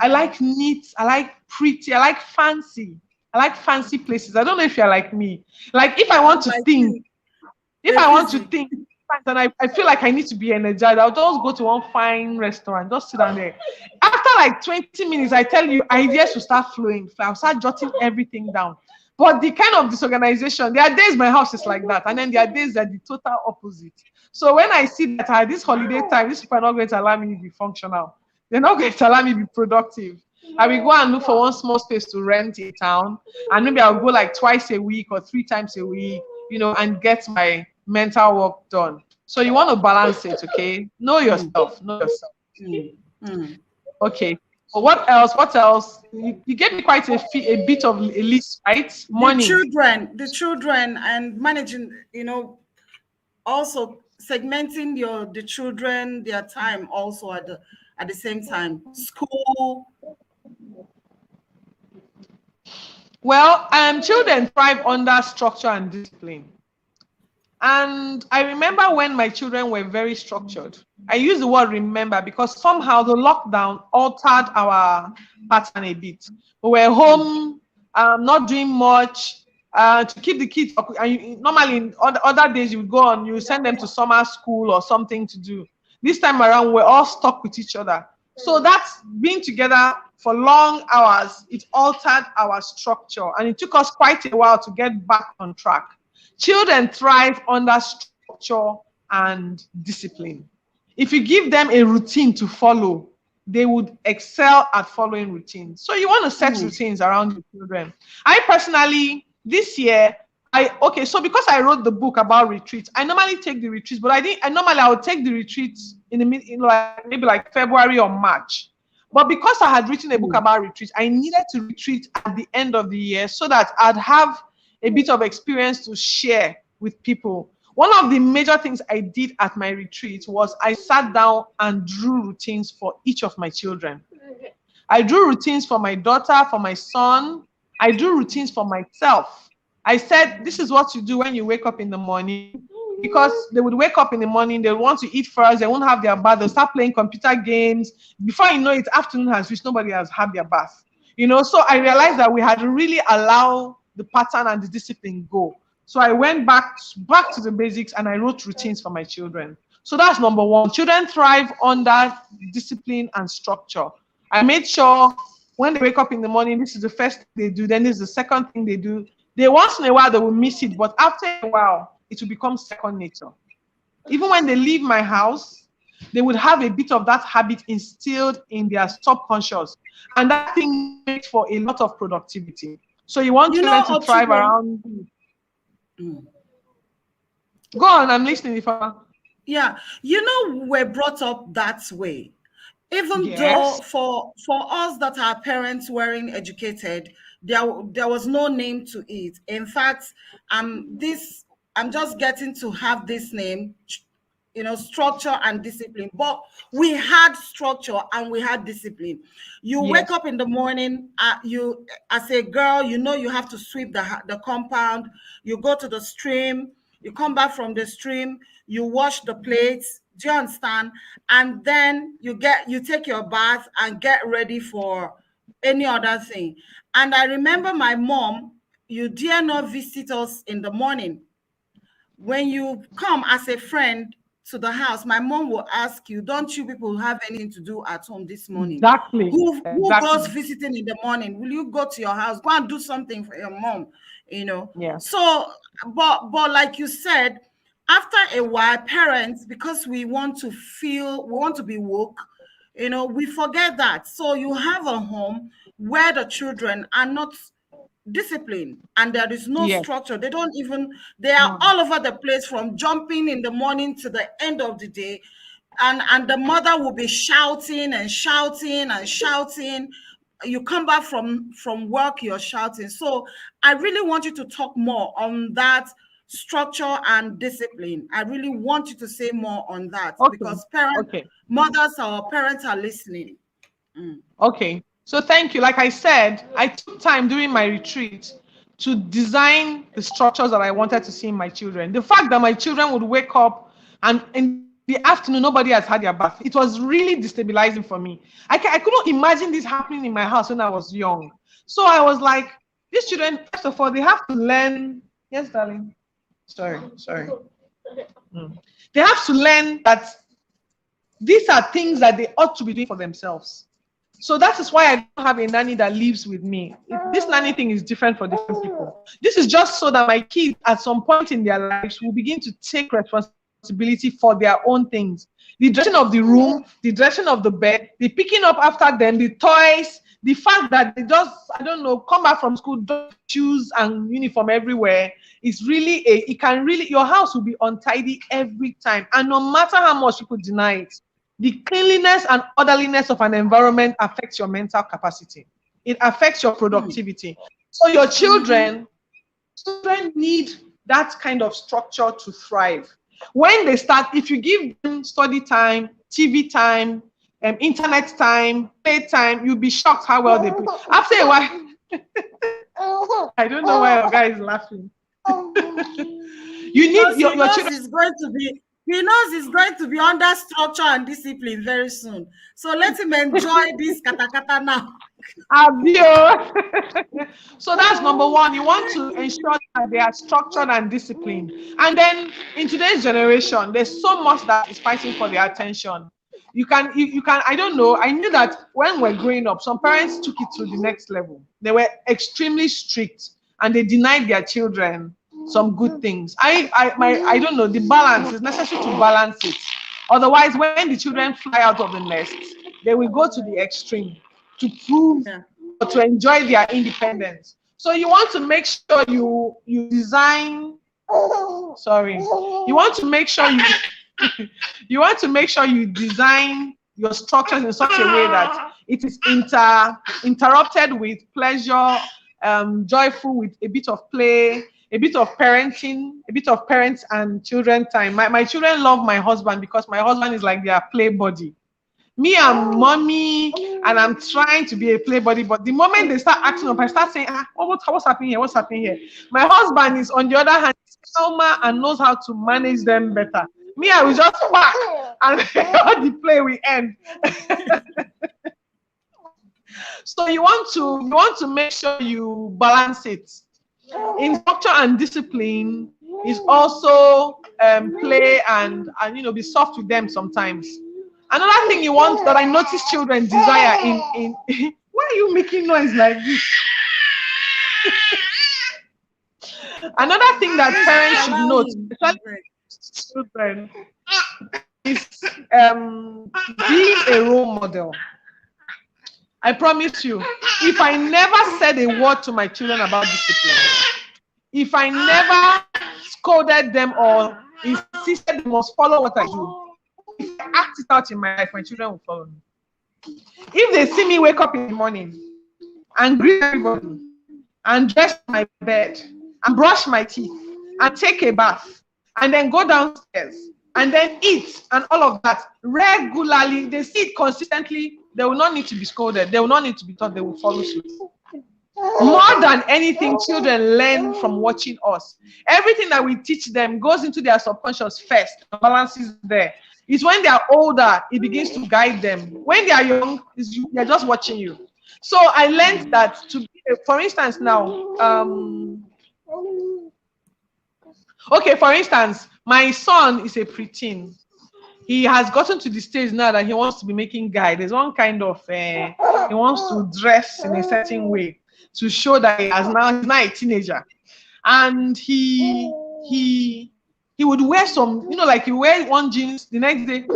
I like neat, I like pretty, I like fancy. I like fancy places. I don't know if you're like me. Like if I want to think, and I feel like I need to be energized, I'll just go to one fine restaurant, just sit down there. After like 20 minutes, I tell you, ideas will start flowing. I'll start jotting everything down. But the kind of disorganization, there are days my house is like that, and then there are days that the total opposite. So when I see that this holiday time, these people are not going to allow me to be functional. They're not going to allow me to be productive. I will go and look for one small space to rent in town, and maybe I'll go like twice a week or 3 times a week, and get my mental work done. So you want to balance it, okay? Know yourself. Okay. So what else? You gave me quite a bit of a list, right? Money. The children, and managing, also segmenting the children, their time also at the same time. School. Well, children thrive under structure and discipline. And I remember when my children were very structured. I use the word remember because somehow the lockdown altered our pattern a bit. We were home, not doing much, to keep the kids up. Normally, on other days, you would go on, you send them to summer school or something to do. This time around, we're all stuck with each other. So that's being together for long hours. It altered our structure, and it took us quite a while to get back on track. Children thrive under structure and discipline. If you give them a routine to follow, they would excel at following routines. So you want to set routines around your children. I personally, this year, so because I wrote the book about retreats, I normally take the retreats, but I would take the retreats in the maybe like February or March. But because I had written a book about retreats, I needed to retreat at the end of the year so that I'd have a bit of experience to share with people. One of the major things I did at my retreat was I sat down and drew routines for each of my children. I drew routines for my daughter, for my son. I drew routines for myself. I said, this is what you do when you wake up in the morning, because they would wake up in the morning, they want to eat first, they won't have their bath, they'll start playing computer games. Before you know it, afternoon has reached, nobody has had their bath. So I realized that we had to really allow the pattern and the discipline go. So I went back to the basics and I wrote routines for my children. So that's number one. Children thrive under discipline and structure. I made sure when they wake up in the morning, this is the first thing they do, then this is the second thing they do. Once in a while they will miss it, but after a while it will become second nature. Even when they leave my house, they would have a bit of that habit instilled in their subconscious. And that thing makes for a lot of productivity. So you want children to thrive around. Go on, I'm listening. Yeah, we're brought up that way. Even though Yes. for us that our parents weren't educated, there was no name to it. In fact, I'm just getting to have this name, structure and discipline. But we had structure and we had discipline. You wake Yes. up in the morning, you as a girl, you have to sweep the compound. You go to the stream, you come back from the stream, you wash the plates. Do you understand? And then you take your bath and get ready for any other thing. And I remember my mom, you dare not visit us in the morning. When you come as a friend to the house, my mom will ask you, don't you people have anything to do at home this morning? Exactly. Who goes visiting in the morning? Will you go to your house? Go and do something for your mom, Yeah. So, but like you said, after a while, parents, because we want to be woke, we forget that. So you have a home where the children are not discipline and there is no Yes. structure. They are all over the place, from jumping in the morning to the end of the day, and the mother will be shouting and shouting and shouting. You come back from work, you're shouting. So I really want you to talk more on that structure and discipline. I really want you to say more on that, because mothers or parents are listening. Okay. So thank you. Like I said, I took time during my retreat to design the structures that I wanted to see in my children. The fact that my children would wake up and in the afternoon, nobody has had their bath. It was really destabilizing for me. I couldn't imagine this happening in my house when I was young. So I was like, these children, first of all, they have to learn. Yes, darling. Sorry. They have to learn that these are things that they ought to be doing for themselves. So that is why I don't have a nanny that lives with me. This nanny thing is different for different people. This is just so that my kids at some point in their lives will begin to take responsibility for their own things. The dressing of the room, the dressing of the bed, the picking up after them, the toys, the fact that they just, come back from school, shoes and uniform everywhere. It's really your house will be untidy every time. And no matter how much people deny it, the cleanliness and orderliness of an environment affects your mental capacity. It affects your productivity. So your children need that kind of structure to thrive. When they start, if you give them study time, TV time, internet time, play time, you'll be shocked how well they play. After a while, I don't know why our guy is laughing. You need your children. He knows he's going to be under structure and discipline very soon. So let him enjoy this katakata now. So that's number one. You want to ensure that they are structured and disciplined. And then in today's generation, there's so much that is fighting for their attention. You can, I don't know. I knew that when we're growing up, some parents took it to the next level. They were extremely strict and they denied their children some good things. I don't know, the balance is necessary to balance it. Otherwise, when the children fly out of the nest, they will go to the extreme to prove or to enjoy their independence. So you want to make sure you design. Sorry, you want to make sure you design your structures in such a way that it is interrupted with pleasure, joyful with a bit of play, a bit of parenting, a bit of parents and children time. My children love my husband because my husband is like their play buddy. Me, I'm mommy, and I'm trying to be a play buddy. But the moment they start acting up, I start saying, what's happening here? What's happening here? My husband is, on the other hand, calmer and knows how to manage them better. Me, I will just whack, and all the play will end. So you want to make sure you balance it. In structure and discipline is also play and be soft with them sometimes. Another thing you want that I notice children desire in why are you making noise like this? Another thing that parents should note, especially children, being a role model. I promise you, if I never said a word to my children about discipline, if I never scolded them or insisted they must follow what I do, if I act it out in my life, my children will follow me. If they see me wake up in the morning and greet everybody and dress my bed and brush my teeth and take a bath and then go downstairs and then eat and all of that regularly, they see it consistently, they will not need to be scolded, they will not need to be taught, they will follow suit. More than anything, children learn from watching us. Everything that we teach them goes into their subconscious first, the balance is there. It's when they are older, it begins to guide them. When they are young, they're just watching you. So I learned that to be, for instance, now, okay, for instance, my son is a preteen. He has gotten to the stage now that he wants to be making guide. There's one kind of, he wants to dress in a certain way to show that he's now a teenager. And he would wear some, like he wear one jeans, the next day.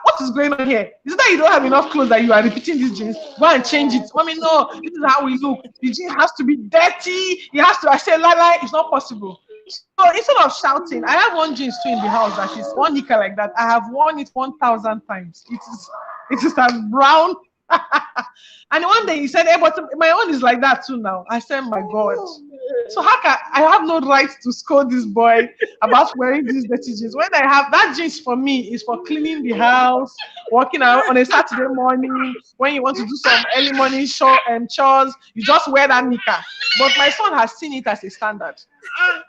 What is going on here? Is it that you don't have enough clothes that you are repeating these jeans? Go and change it. Mommy, no, this is how we look. The jeans has to be dirty. I say, Lala, it's not possible. So instead of shouting, I have one jeans too in the house that is one knicker like that. I have worn it 1,000 times. It is as brown. And one day he said, hey, but my own is like that too now. I said, my God. So how can I have no right to scold this boy about wearing these dirty jeans? When I have that jeans for me is for cleaning the house, working out on a Saturday morning, when you want to do some early morning chores, you just wear that knicker. But my son has seen it as a standard.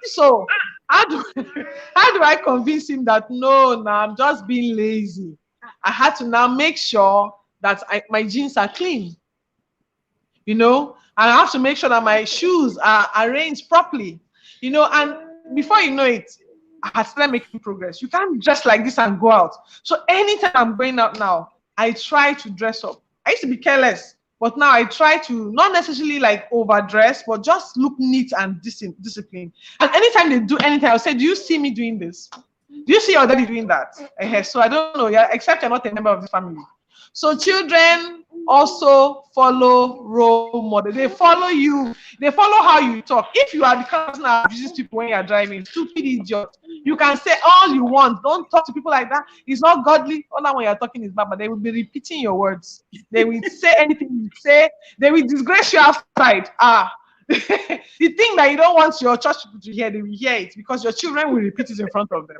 So how do I convince him that no, I'm just being lazy? I had to now make sure that my jeans are clean. I have to make sure that my shoes are arranged properly, and before you know it, I had started making progress. You can't dress like this and go out. So anytime I'm going out now, I try to dress up. I used to be careless, but now I try to not necessarily like overdress, but just look neat and disciplined. And anytime they do anything, I'll say, do you see me doing this? Do you see your daddy doing that? So I don't know, except you're not a member of the family. So children also follow role model. They follow you. They follow how you talk. If you are the person that abuses people when you are driving, stupid idiot, you can say all you want. Don't talk to people like that. It's not godly. All that when you're talking is bad, but they will be repeating your words. They will say anything you say. They will disgrace you outside. The thing that you don't want your church people to hear, they will hear it because your children will repeat it in front of them.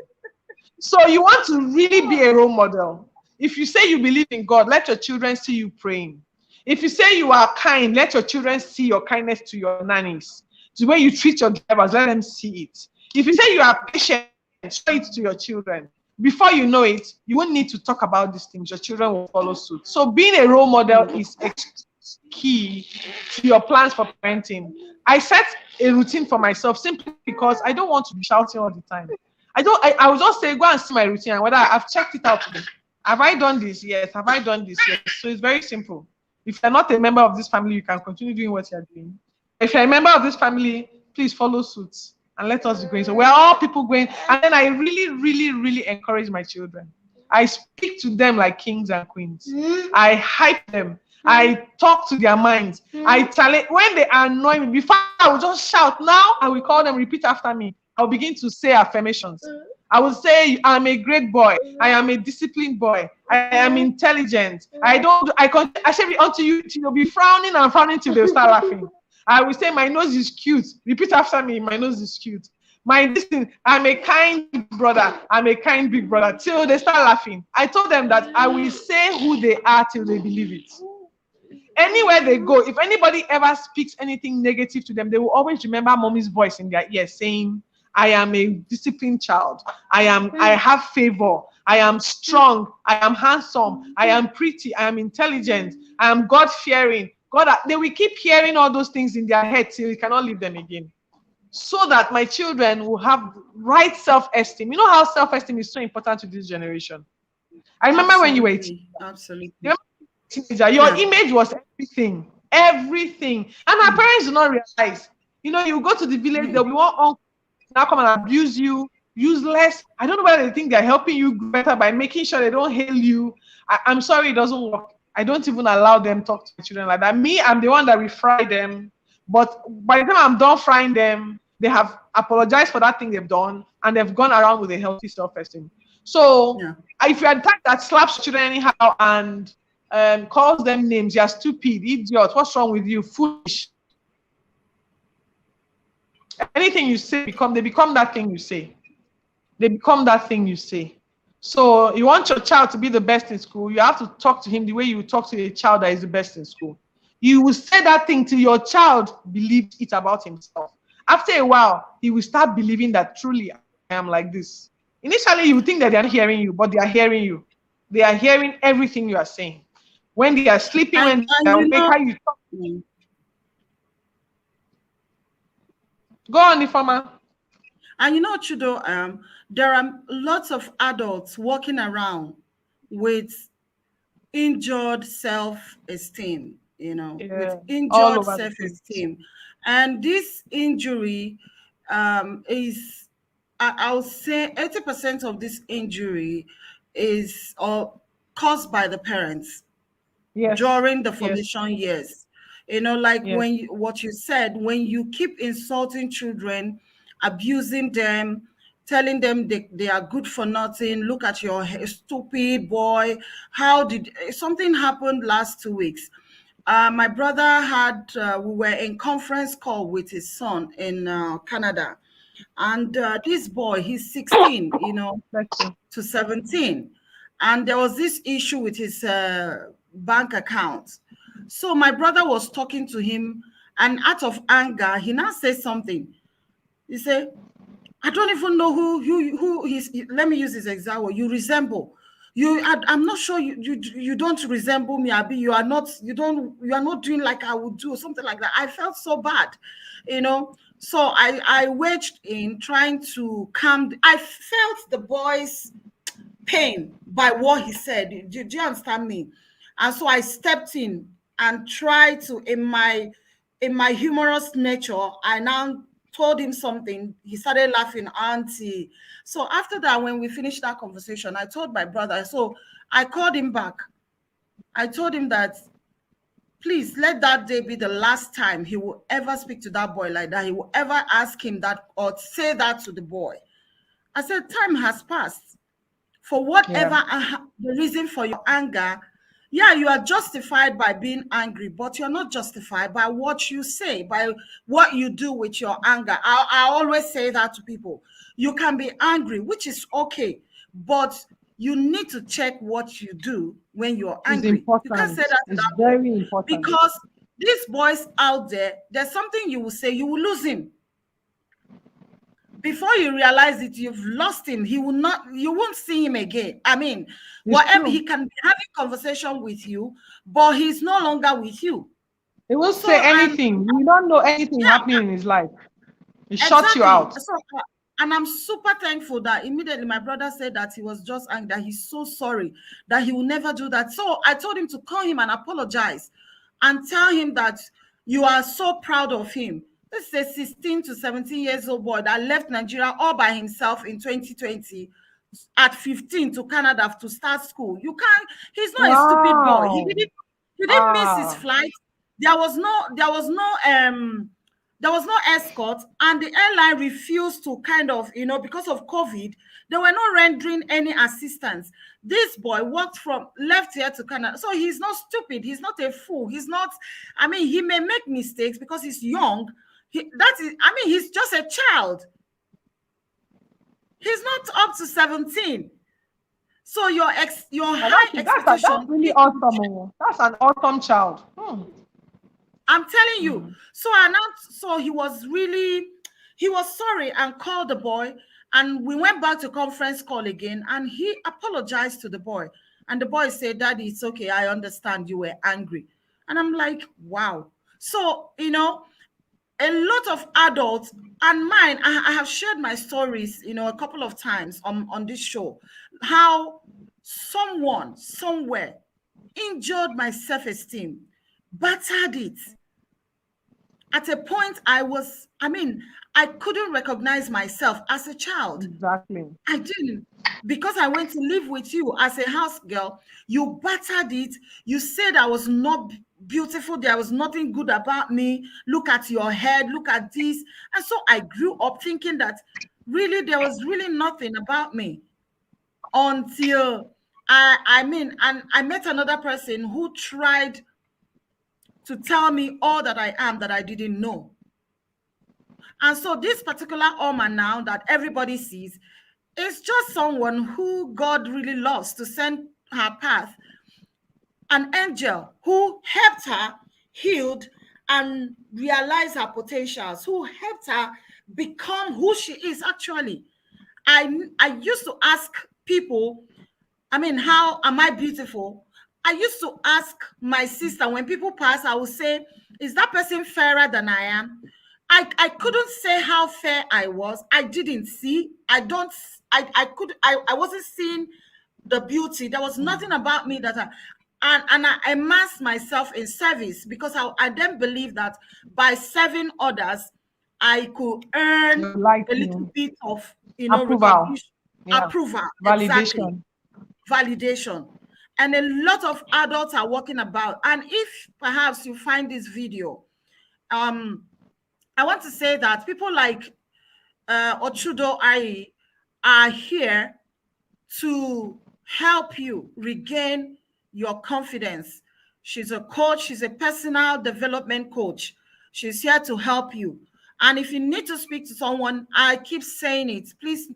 So you want to really be a role model. If you say you believe in God, let your children see you praying. If you say you are kind, let your children see your kindness to your nannies. The way you treat your drivers, let them see it. If you say you are patient, show it to your children. Before you know it, you won't need to talk about these things. Your children will follow suit. So being a role model is key to your plans for parenting. I set a routine for myself simply because I don't want to be shouting all the time. I will just say, go and see my routine and whether I've checked it out today. Have I done this? Yes. Have I done this? Yes. So it's very simple. If you're not a member of this family, you can continue doing what you're doing. If you're a member of this family, please follow suit and let us be going. So we're all people going. And then I really, really, really encourage my children. I speak to them like kings and queens. I hype them. I talk to their minds. I tell it when they annoy me. Before I will just shout. Now I will call them, repeat after me. I'll begin to say affirmations. I will say, I'm a great boy. I am a disciplined boy. I am intelligent. I say unto you, you'll be frowning and frowning till they'll start laughing. I will say, my nose is cute. Repeat after me, my nose is cute. I'm a kind brother. I'm a kind big brother. Till they start laughing. I told them that I will say who they are till they believe it. Anywhere they go, if anybody ever speaks anything negative to them, they will always remember mommy's voice in their ear saying, I am a disciplined child. I have favor. I am strong. I am handsome. I am pretty. I am intelligent. I am God-fearing. They will keep hearing all those things in their head till you cannot leave them again. So that my children will have right self-esteem. You know how self-esteem is so important to this generation. I remember when you were absolutely. Teenager, your image was everything. Everything. And our parents do not realize. You go to the village, there'll be one uncle now come and abuse you. useless. I don't know whether they think they're helping you better by making sure they don't hail you. I'm sorry, it doesn't work. I don't even allow them to talk to my children like that. Me, I'm the one that we fry them. But by the time I'm done frying them, they have apologized for that thing they've done, and they've gone around with a healthy self-esteem. So if you're the type that slaps children anyhow and calls them names, you're stupid, idiot, what's wrong with you, foolish. Anything you say, they become that thing you say. They become that thing you say. So you want your child to be the best in school, you have to talk to him the way you would talk to a child that is the best in school. You will say that thing till your child believes it about himself. After a while, he will start believing that truly I am like this. Initially, you think that they are hearing you, but they are hearing you. They are hearing everything you are saying. When they are sleeping, when they are awake, how you talk to them. Go on, Ifeoma. And you know, Ochudo, there are lots of adults walking around with injured self-esteem, with all injured over the place. self-esteem. And this injury is, I'll say 80% of this injury is caused by the parents during the formation years. Like what you said, when you keep insulting children, abusing them, telling them they are good for nothing, look at your stupid boy. How did something happened last 2 weeks? My brother we were in conference call with his son in Canada. And this boy, he's 16, to 17. And there was this issue with his bank account. So my brother was talking to him, and out of anger, he now says something. He said, I don't even know who he's, let me use this example. You resemble. I'm not sure you don't resemble me, Abi. You are not doing like I would do, something like that. I felt so bad, So I wedged in trying to I felt the boy's pain by what he said. Do you understand me? And so I stepped in and tried to, in my humorous nature, I now told him something. He started laughing, auntie. So after that, when we finished that conversation, I told my brother. So I called him back. I told him that, please let that day be the last time he will ever speak to that boy like that. He will ever ask him that or say that to the boy. I said, time has passed. For whatever the reason for your anger, you are justified by being angry, but you're not justified by what you say, by what you do with your anger. I always say that to people. You can be angry, which is okay, but you need to check what you do when you're angry. Important. You can't say that. It's very important. Because these boys out there's something you will say, you will lose him. Before you realize it, you've lost him. You won't see him again. I mean, whatever, he can be having conversation with you, but he's no longer with you. He won't say anything. You don't know anything happening in his life. He shuts you out. So, and I'm super thankful that immediately my brother said that he was just angry, that he's so sorry, that he will never do that. So I told him to call him and apologize and tell him that you are so proud of him. This is a 16 to 17 years old boy that left Nigeria all by himself in 2020 at 15 to Canada to start school. He's not a stupid boy. He didn't miss his flight. There was no escort, and the airline refused to because of COVID, they were not rendering any assistance. This boy left here to Canada. So he's not stupid. He's not a fool. He may make mistakes because he's young. He's just a child. He's not up to 17. So your high expectation. That's really awesome. That's an awesome child. I'm telling you. So he was sorry and called the boy, and we went back to conference call again, and he apologized to the boy. And the boy said, Daddy, it's okay. I understand you were angry. And I'm like, wow. So, a lot of adults, and mine, I have shared my stories, a couple of times on this show, how someone somewhere injured my self-esteem, battered it. at a point I couldn't recognize myself as a child. Exactly. I didn't. Because I went to live with you as a house girl, you battered it. You said I was not beautiful. There was nothing good about me. Look at your head. Look at this. And so I grew up thinking that really there was really nothing about me until I met another person who tried to tell me all that I am that I didn't know. And so this particular Oma now that everybody sees is just someone who God really loves to send her path. An angel who helped her, healed, and realize her potentials, who helped her become who she is actually. I used to ask people, how am I beautiful? I used to ask my sister when people pass, I would say, is that person fairer than I am? I couldn't say how fair I was. I didn't see. I wasn't seeing the beauty. There was nothing about me that I immersed myself in service because I then believe that by serving others, I could earn a little bit of approval. Approval. Validation. Exactly. Validation. And a lot of adults are walking about. And if perhaps you find this video, I want to say that people like Ochudo are here to help you regain your confidence. She's a coach. She's a personal development coach. She's here to help you. And if you need to speak to someone, I keep saying it, please,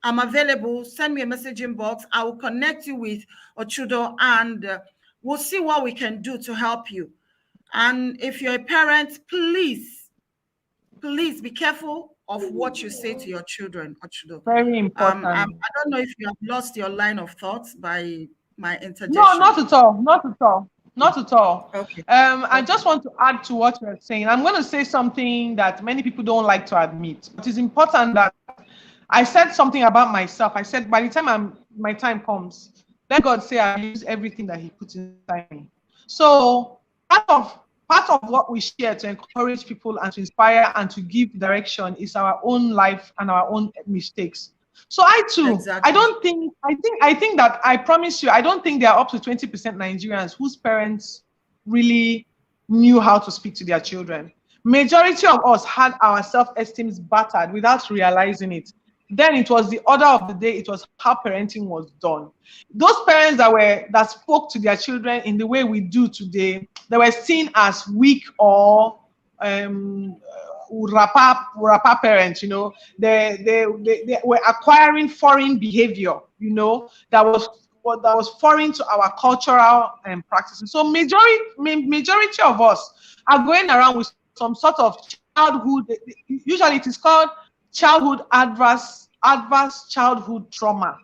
I'm available. Send me a message inbox. I will connect you with Ochudo and we'll see what we can do to help you. And if you're a parent, please be careful of what you say to your children, Ochudo. Very important. I don't know if you have lost your line of thoughts by my interjection. No, not at all. Not at all. Not at all. Okay. I just want to add to what you're saying. I'm going to say something that many people don't like to admit. It is important that I said something about myself. I said, by the time my time comes, let God say I use everything that He puts inside me. So part of what we share to encourage people and to inspire and to give direction is our own life and our own mistakes. So I too, exactly. I think that I promise you, I don't think there are up to 20% Nigerians whose parents really knew how to speak to their children. Majority of us had our self-esteem battered without realizing it. Then it was the order of the day. It was how parenting was done. Those parents that spoke to their children in the way we do today, they were seen as weak or rapper parents. They were acquiring foreign behavior. That was foreign to our cultural practices. So majority of us are going around with some sort of childhood. Usually, it is called childhood adverse childhood trauma.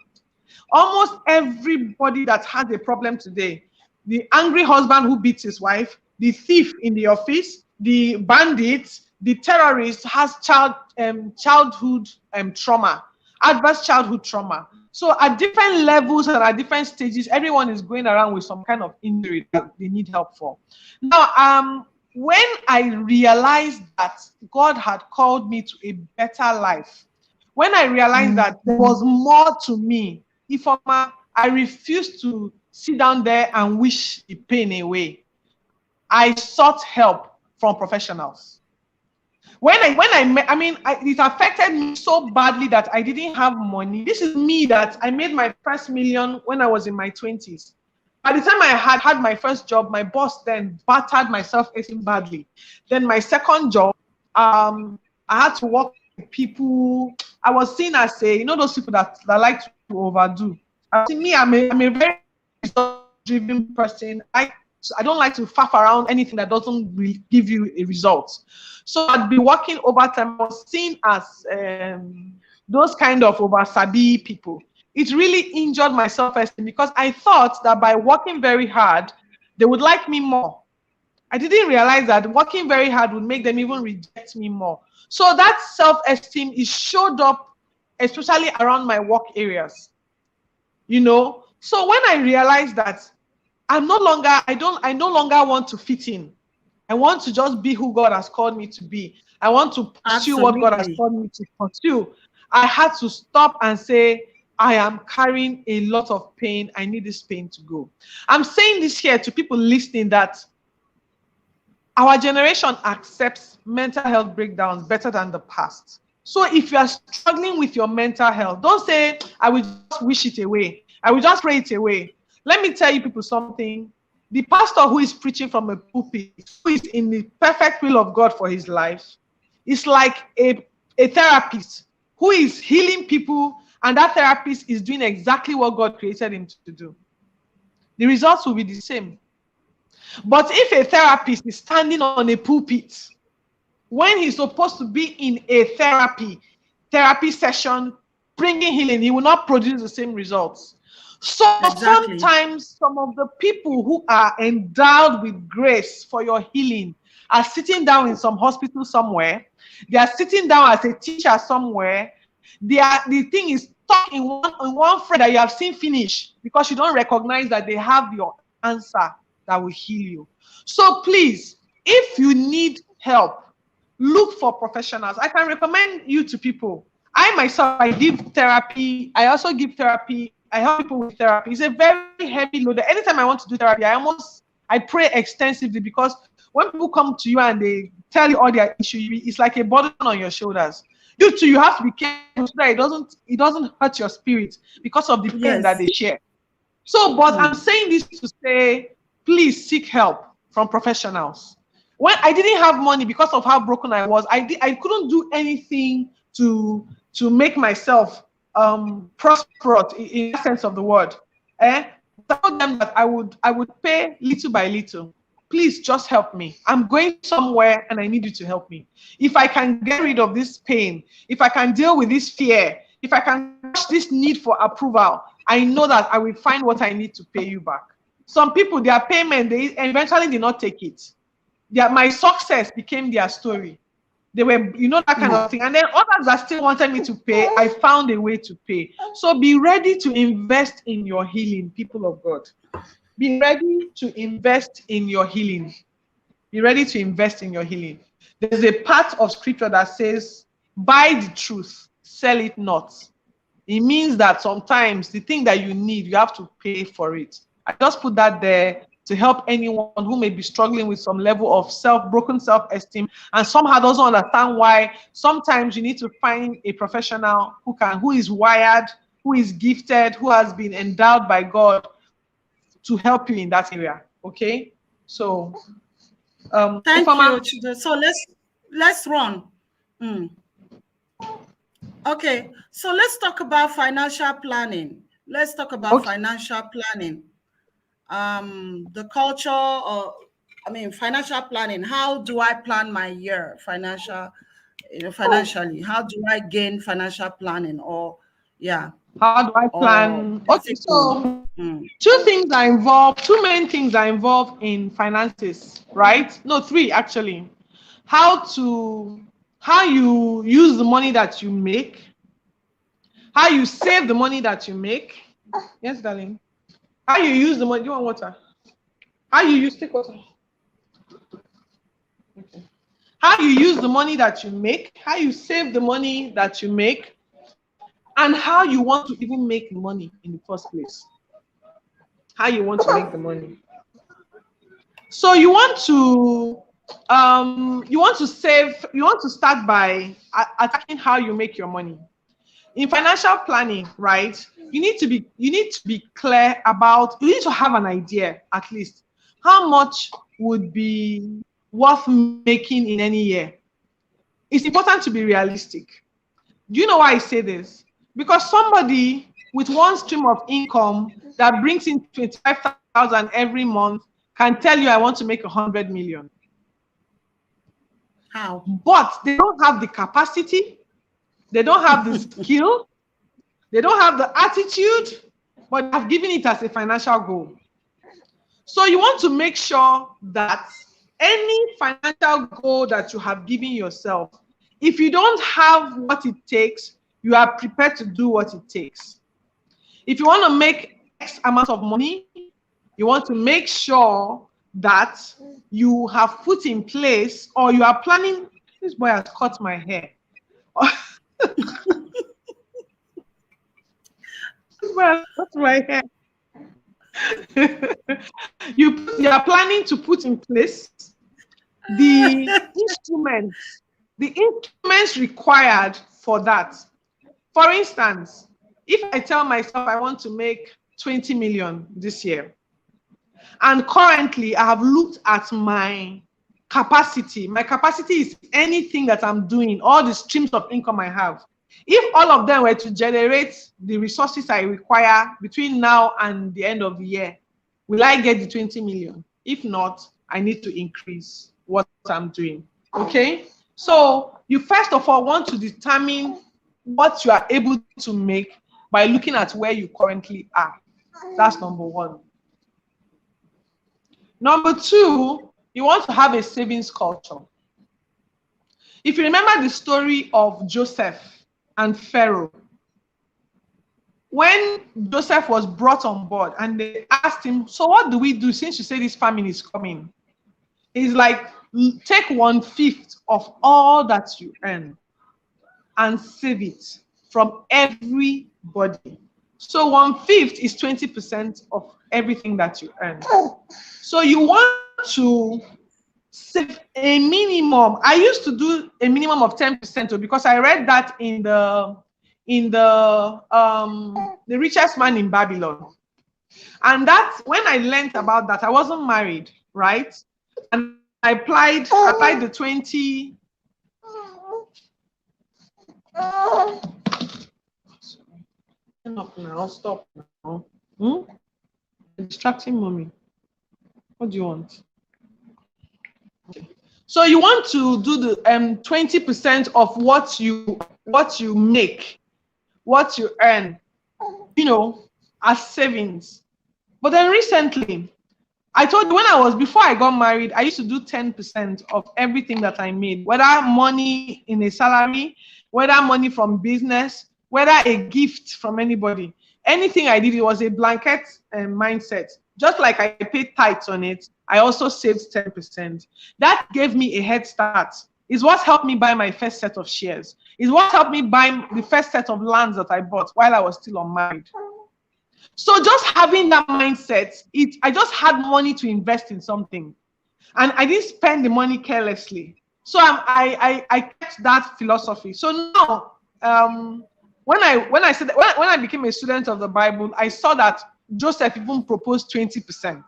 Almost everybody that has a problem today, the angry husband who beats his wife, the thief in the office, the bandits, the terrorist has childhood trauma, adverse childhood trauma. So at different levels and at different stages, everyone is going around with some kind of injury that they need help for. Now, when I realized that God had called me to a better life, when I realized that there was more to me, I refused to sit down there and wish the pain away. I sought help from professionals. It affected me so badly that I didn't have money. This is me that I made my first million when I was in my 20s. By the time I had my first job, my boss then battered my self-esteem badly. Then my second job, I had to work with people. I was seen as those people that like to overdo. I'm a very driven person. I don't like to faff around anything that doesn't really give you a result. So I'd be working overtime. I was seen as those kind of over-sabi people. It really injured my self-esteem because I thought that by working very hard, they would like me more. I didn't realize that working very hard would make them even reject me more. So that self-esteem is showed up, especially around my work areas. So when I realized that I no longer want to fit in, I want to just be who God has called me to be. I want to pursue what God has called me to pursue. I had to stop and say, I am carrying a lot of pain. I need this pain to go. I'm saying this here to people listening that our generation accepts mental health breakdowns better than the past. So if you are struggling with your mental health, don't say, I will just wish it away. I will just pray it away. Let me tell you people something. The pastor who is preaching from a pulpit, who is in the perfect will of God for his life, is like a therapist who is healing people, and that therapist is doing exactly what God created him to do. The results will be the same. But if a therapist is standing on a pulpit when he's supposed to be in a therapy session, bringing healing, he will not produce the same results. So sometimes some of the people who are endowed with grace for your healing are sitting down in some hospital somewhere. They are sitting down as a teacher somewhere. The thing is stuck in one friend that you have seen finish because you don't recognize that they have your answer that will heal you. So please, if you need help, look for professionals. I can recommend you to people. I myself, I give therapy. I also give therapy. I help people with therapy. It's a very heavy load. Anytime I want to do therapy, I pray extensively, because when people come to you and they tell you all their issues, it's like a burden on your shoulders. You too, you have to be careful so that it doesn't hurt your spirit because of the pain that they share. So, but I'm saying this to say, please seek help from professionals. When I didn't have money because of how broken I was, I couldn't do anything to make myself prosperous in the sense of the word. I told them that I would pay little by little. Please just help me. I'm going somewhere and I need you to help me. If I can get rid of this pain, if I can deal with this fear, if I can catch this need for approval, I know that I will find what I need to pay you back. Some people, their payment, they eventually did not take it. My success became their story. They were, that kind of thing. And then others that still wanted me to pay, I found a way to pay. So be ready to invest in your healing, people of God. Be ready to invest in your healing. Be ready to invest in your healing. There's a part of scripture that says, buy the truth, sell it not. It means that sometimes the thing that you need, you have to pay for it. I just put that there to help anyone who may be struggling with some level of broken self-esteem and somehow doesn't understand why sometimes you need to find a professional who is wired, who is gifted, who has been endowed by God to help you in that area. Okay? So thank you, Ochudo. So let's run. Okay, so let's talk about financial planning. Let's talk about financial planning. The culture, or financial planning. How do I plan my year financially? How do I gain financial planning? How do I plan? Okay, so two main things are involved in finances, right? No, three actually. How you use the money that you make, how you save the money that you make. Yes, darling. How you use the money. Do you want water? Take water. Okay. How you use the money that you make, how you save the money that you make, and how you want to even make money in the first place. How you want to make the money. So you want to save, you want to start by attacking how you make your money. In financial planning, right? You need to be clear about, you need to have an idea at least how much would be worth making in any year. It's important to be realistic. Do you know why I say this? Because somebody with one stream of income that brings in 25,000 every month can tell you, I want to make 100 million. How? But they don't have the capacity, they don't have the skill, they don't have the attitude, but have given it as a financial goal. So you want to make sure that any financial goal that you have given yourself, if you don't have what it takes, you are prepared to do what it takes. If you want to make X amount of money, you want to make sure that you have put in place, or you are planning. This boy has cut my hair. This boy has cut my hair. You are planning to put in place the instruments required for that. For instance, if I tell myself I want to make 20 million this year, and currently I have looked at my capacity. My capacity is anything that I'm doing, all the streams of income I have. If all of them were to generate the resources I require between now and the end of the year, will I get the 20 million? If not, I need to increase what I'm doing. Okay? So you first of all want to determine what you are able to make by looking at where you currently are. That's number one. Number two, you want to have a savings culture. If you remember the story of Joseph and Pharaoh, when Joseph was brought on board and they asked him, so what do we do since you say this famine is coming? He's like, take 1/5 of all that you earn and save it from everybody. So 1/5 is 20% of everything that you earn. So you want to save a minimum. I used to do a minimum of 10% because I read that in the Richest Man in Babylon. And that's when I learned about that. I wasn't married, right? And I applied the 20. Stop now, stop now. You're distracting mommy. What do you want? Okay. So you want to do the 20% of what you make, what you earn, as savings. But then recently, I told you before I got married, I used to do 10% of everything that I made, whether money in a salary, whether money from business, whether a gift from anybody. Anything I did, it was a blanket mindset. Just like I paid tithes on it, I also saved 10%. That gave me a head start. It's what helped me buy my first set of shares. It's what helped me buy the first set of lands that I bought while I was still unmarried. So just having that mindset, I just had money to invest in something. And I didn't spend the money carelessly. So I kept that philosophy. So now, when I became a student of the Bible, I saw that Joseph even proposed 20%.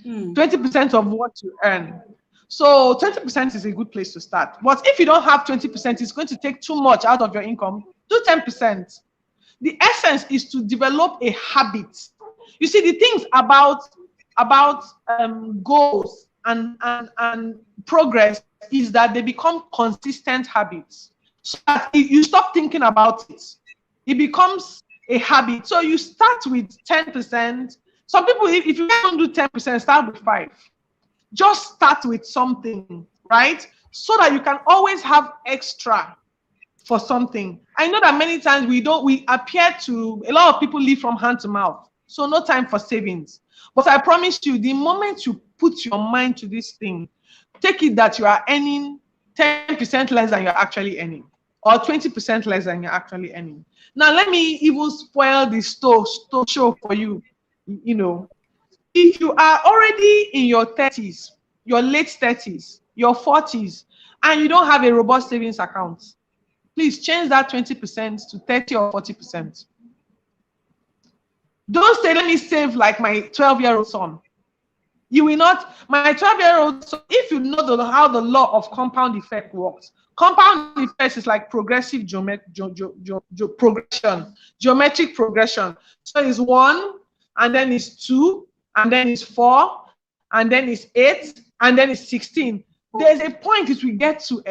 20% of what you earn. So 20% is a good place to start. But if you don't have 20%, it's going to take too much out of your income. Do 10%. The essence is to develop a habit. You see, the things about goals and progress is that they become consistent habits. So that you stop thinking about it. It becomes a habit. So you start with 10%. Some people, if you don't do 10%, start with 5%. Just start with something, right? So that you can always have extra for something. I know that many times a lot of people live from hand to mouth. So no time for savings. But I promise you, the moment you put your mind to this thing, take it that you are earning 10% less than you're actually earning, or 20% less than you're actually earning. Now, let me even spoil the store show for you. If you are already in your 30s, your late 30s, your 40s, and you don't have a robust savings account, please change that 20% to 30 or 40%. Don't say, let me save like my 12-year-old son. You will not. My 12-year-old son, if you know how the law of compound effect works, compound effect is like progressive geometric progression. So it's 1, and then it's 2, and then it's 4, and then it's 8, and then it's 16. There's a point it will get to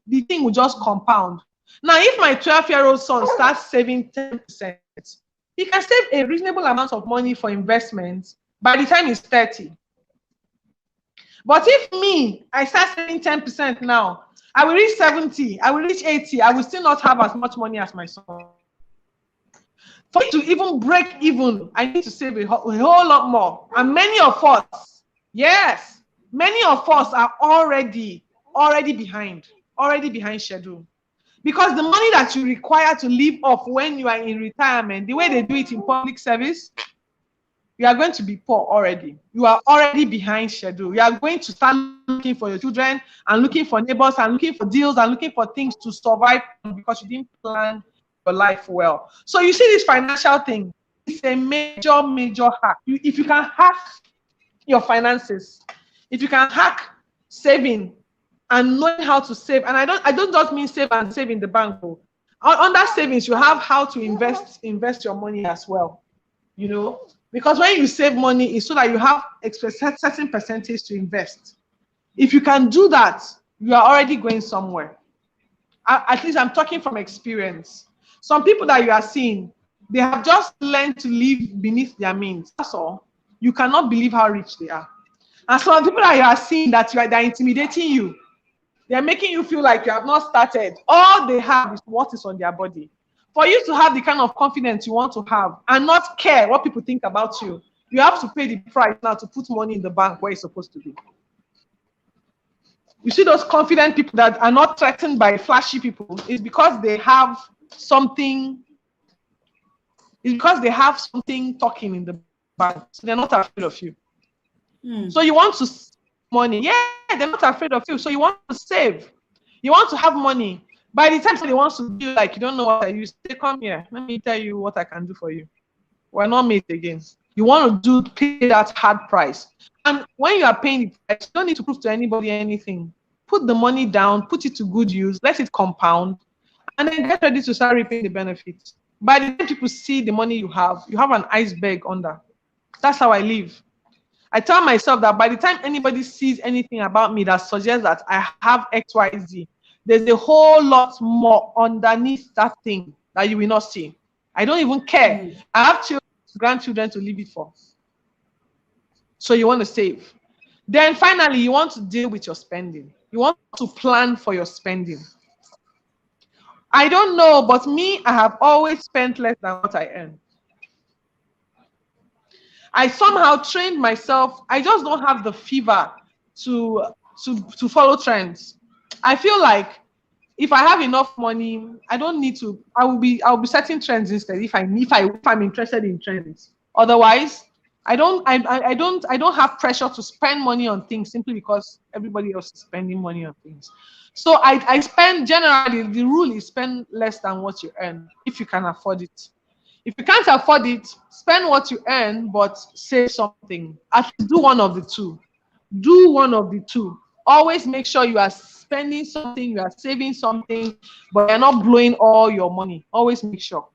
the thing will just compound. Now, if my 12-year-old son starts saving 10%, he can save a reasonable amount of money for investments by the time he's 30. But if I start saving 10% now, I will reach 70, I will reach 80, I will still not have as much money as my son. For me to even break even, I need to save a whole lot more. And many of us, yes, Many of us are already behind schedule. Because the money that you require to live off when you are in retirement, the way they do it in public service, you are going to be poor already. You are already behind schedule. You are going to start looking for your children and looking for neighbors and looking for deals and looking for things to survive because you didn't plan your life well. So you see this financial thing, it's a major hack. If you can hack your finances, if you can hack saving and knowing how to save, and I don't just mean save in the bank. Under savings, you have how to invest your money as well. You know, because when you save money, it's so that you have a certain percentage to invest. If you can do that, you are already going somewhere. At least I'm talking from experience. Some people that you are seeing, they have just learned to live beneath their means. That's all. You cannot believe how rich they are. And some people that you are seeing that they're intimidating you. They're making you feel like you have not started. All they have is what is on their body. For you to have the kind of confidence you want to have and not care what people think about you, you have to pay the price now to put money in the bank where it's supposed to be. You see those confident people that are not threatened by flashy people, it's because they have something. It's because they have something talking in the bank. So they're not afraid of you. So you want to save money. Yeah, they're not afraid of you. So you want to save. You want to have money. By the time somebody wants to do like you don't know what I use, they come here. Let me tell you what I can do for you. We're not made again. You want to pay that hard price. And when you are paying the price, you don't need to prove to anybody anything. Put the money down, put it to good use, let it compound, and then get ready to start reaping the benefits. By the time people see the money you have an iceberg under. That's how I live. I tell myself that by the time anybody sees anything about me that suggests that I have XYZ, there's a whole lot more underneath that thing that you will not see. I don't even care. I have children, grandchildren to leave it for. So you want to save. Then finally, you want to deal with your spending. You want to plan for your spending. I don't know, but me, I have always spent less than what I earn. I somehow trained myself. I just don't have the fever to follow trends. I feel like if I have enough money, I don't need to. I'll be setting trends instead. If I'm interested in trends. Otherwise, I don't have pressure to spend money on things simply because everybody else is spending money on things. So I spend generally. The rule is spend less than what you earn if you can afford it. If you can't afford it, spend what you earn, but save something. At least do one of the two. Do one of the two. Always make sure you are spending something, you are saving something, but you're not blowing all your money. Always make sure.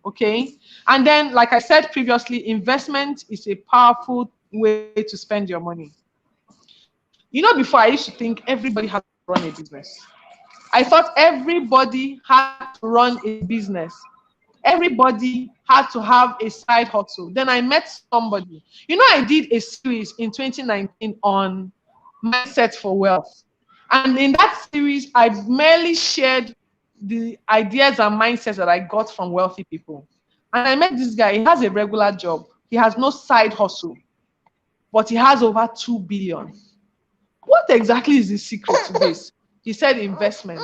Okay? And then, like I said previously, investment is a powerful way to spend your money. You know, before I used to think everybody had to run a business. I thought everybody had to run a business. Everybody had to have a side hustle. Then I met somebody. You know, I did a series in 2019 on mindset for wealth. And in that series, I merely shared the ideas and mindsets that I got from wealthy people. And I met this guy. He has a regular job. He has no side hustle, but he has over 2 billion. What exactly is the secret to this? He said investments.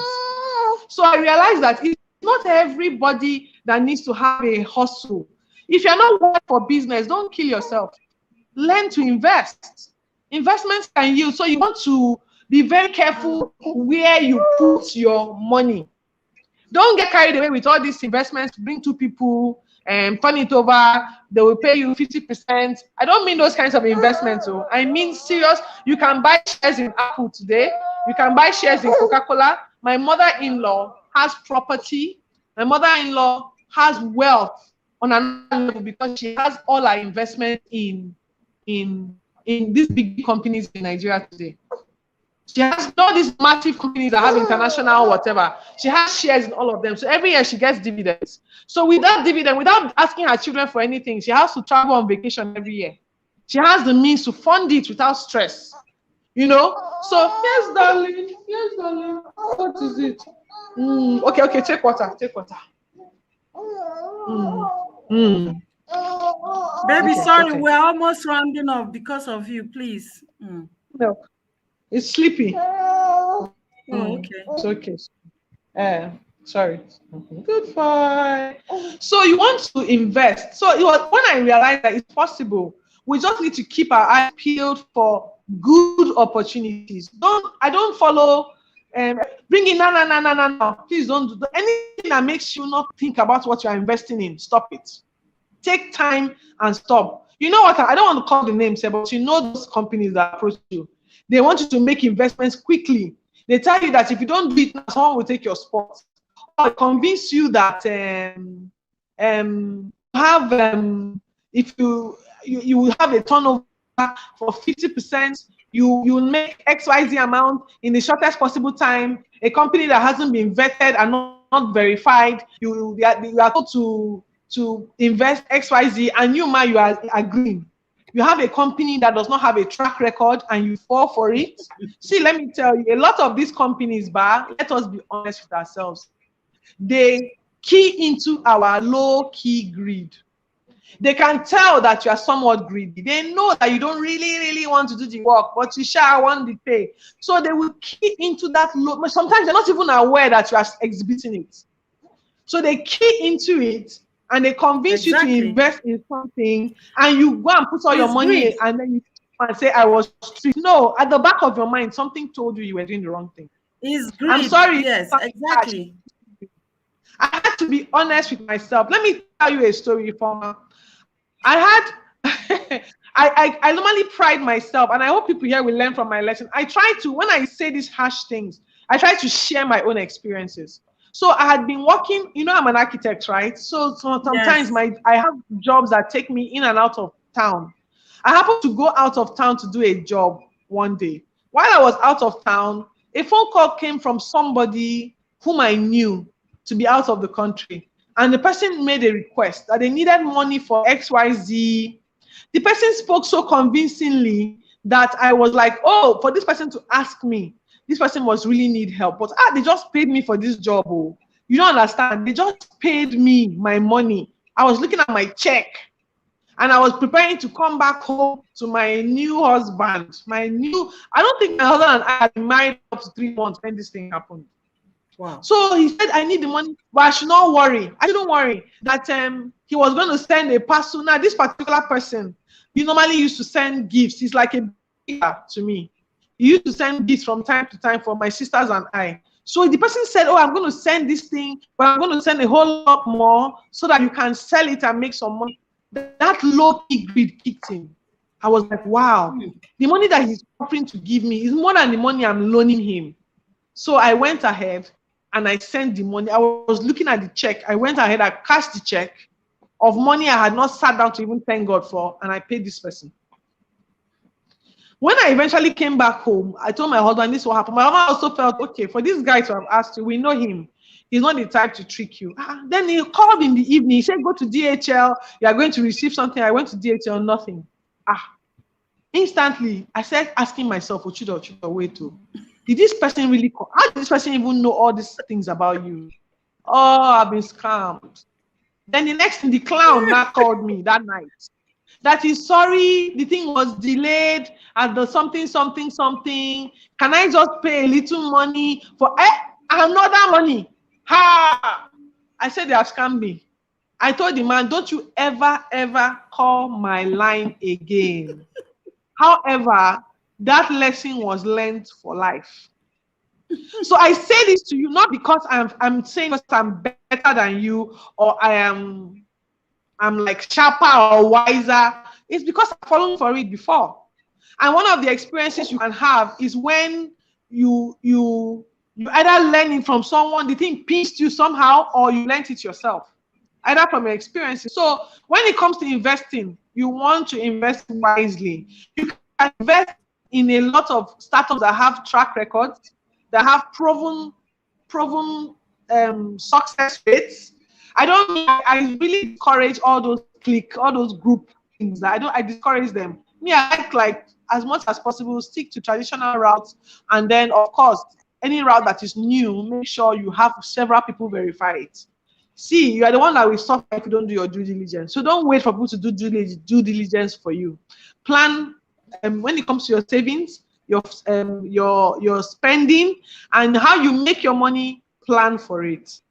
So I realized that it's not everybody that needs to have a hustle. If you're not working for business, don't kill yourself. Learn to invest. Investments can yield. So you want to be very careful where you put your money. Don't get carried away with all these investments. Bring 2 people and turn it over. They will pay you 50%. I don't mean those kinds of investments. I mean serious. You can buy shares in Apple today. You can buy shares in Coca-Cola. My mother-in-law has property. My mother-in-law has wealth on another level because she has all her investment in these big companies in Nigeria today. She has all these massive companies that have international whatever. She has shares in all of them. So every year she gets dividends. So with that dividend, without asking her children for anything, she has to travel on vacation every year. She has the means to fund it without stress. You know? So, yes, darling. Yes, darling. What is it? Okay, take water. Take water. Baby, Okay, sorry, okay. we're almost rounding off because of you, please. No, it's sleepy. Oh, okay. It's okay. Sorry. Goodbye. So you want to invest. So it was when I realized that it's possible. We just need to keep our eyes peeled for good opportunities. I don't follow bring in no. Please don't do anything that makes you not think about what you are investing in. Stop it. Take time and stop. You know what? I don't want to call the names, but you know those companies that approach you. They want you to make investments quickly. They tell you that if you don't do it now, someone will take your spot. Or convince you that if you will have a turnover for 50%, you will make XYZ amount in the shortest possible time. A company that hasn't been vetted and not verified, you are told to invest XYZ, and you are agreeing. You have a company that does not have a track record and you fall for it. See, let me tell you, a lot of these companies, let us be honest with ourselves, they key into our low-key greed. They can tell that you are somewhat greedy. They know that you don't really want to do the work, but you shall want the pay. So they will key into that low. Sometimes they're not even aware that you are exhibiting it. So they key into it and they convince you to invest in something, and you go and put all your money and then you say, I was street. No, at the back of your mind, something told you were doing the wrong thing. It's greed. I'm sorry. Yes, exactly. I had to be honest with myself. Let me tell you a story, Former. I normally pride myself, and I hope people here will learn from my lesson. I try to, when I say these harsh things, I try to share my own experiences. So I had been working, I'm an architect, right? So sometimes I have jobs that take me in and out of town. I happened to go out of town to do a job one day. While I was out of town, a phone call came from somebody whom I knew to be out of the country. And the person made a request that they needed money for XYZ. The person spoke so convincingly that I was like, oh, for this person to ask me, this person must really need help. But they just paid me for this job. Oh, you don't understand. They just paid me my money. I was looking at my check and I was preparing to come back home to my new husband. I don't think my husband and I had been married up to 3 months when this thing happened. Wow. So he said, I need the money, but I should not worry. I shouldn't worry that he was going to send a parcel. Now, this particular person, he normally used to send gifts. He's like a bigger to me. He used to send gifts from time to time for my sisters and I. So the person said, oh, I'm going to send this thing, but I'm going to send a whole lot more so that you can sell it and make some money. That low-key greed kicked in. I was like, wow, the money that he's offering to give me is more than the money I'm loaning him. So I went ahead and I sent the money. I was looking at the check. I went ahead, I cashed the check of money I had not sat down to even thank God for, and I paid this person. When I eventually came back home, I told my husband this is what happened. My husband also felt, okay, for this guy to have asked you, we know him. He's not the type to trick you. Then he called in the evening. He said, go to DHL. You are going to receive something. I went to DHL, nothing. Instantly, I started asking myself, Ochudo, wait to. Did this person really call? How did this person even know all these things about you? Oh, I've been scammed. Then the next thing, the clown now called me that night. That is sorry, the thing was delayed at the something. Can I just pay a little money for another money? Ha! I said they have scammed me. I told the man, don't you ever call my line again. However, that lesson was learned for life. So I say this to you not because I'm saying because I'm better than you or I'm like sharper or wiser. It's because I've fallen for it before. And one of the experiences you can have is when you either learn it from someone, the thing pinched you somehow, or you learned it yourself, either from your experiences. So when it comes to investing, you want to invest wisely. You can invest in a lot of startups that have track records, that have proven success rates. I really discourage all those all those group things. I discourage them. Me, I like as much as possible, stick to traditional routes, and then of course, any route that is new, make sure you have several people verify it. See, you are the one that will suffer if you don't do your due diligence. So don't wait for people to do due diligence for you. Plan when it comes to your savings, your spending, and how you make your money. Plan for it.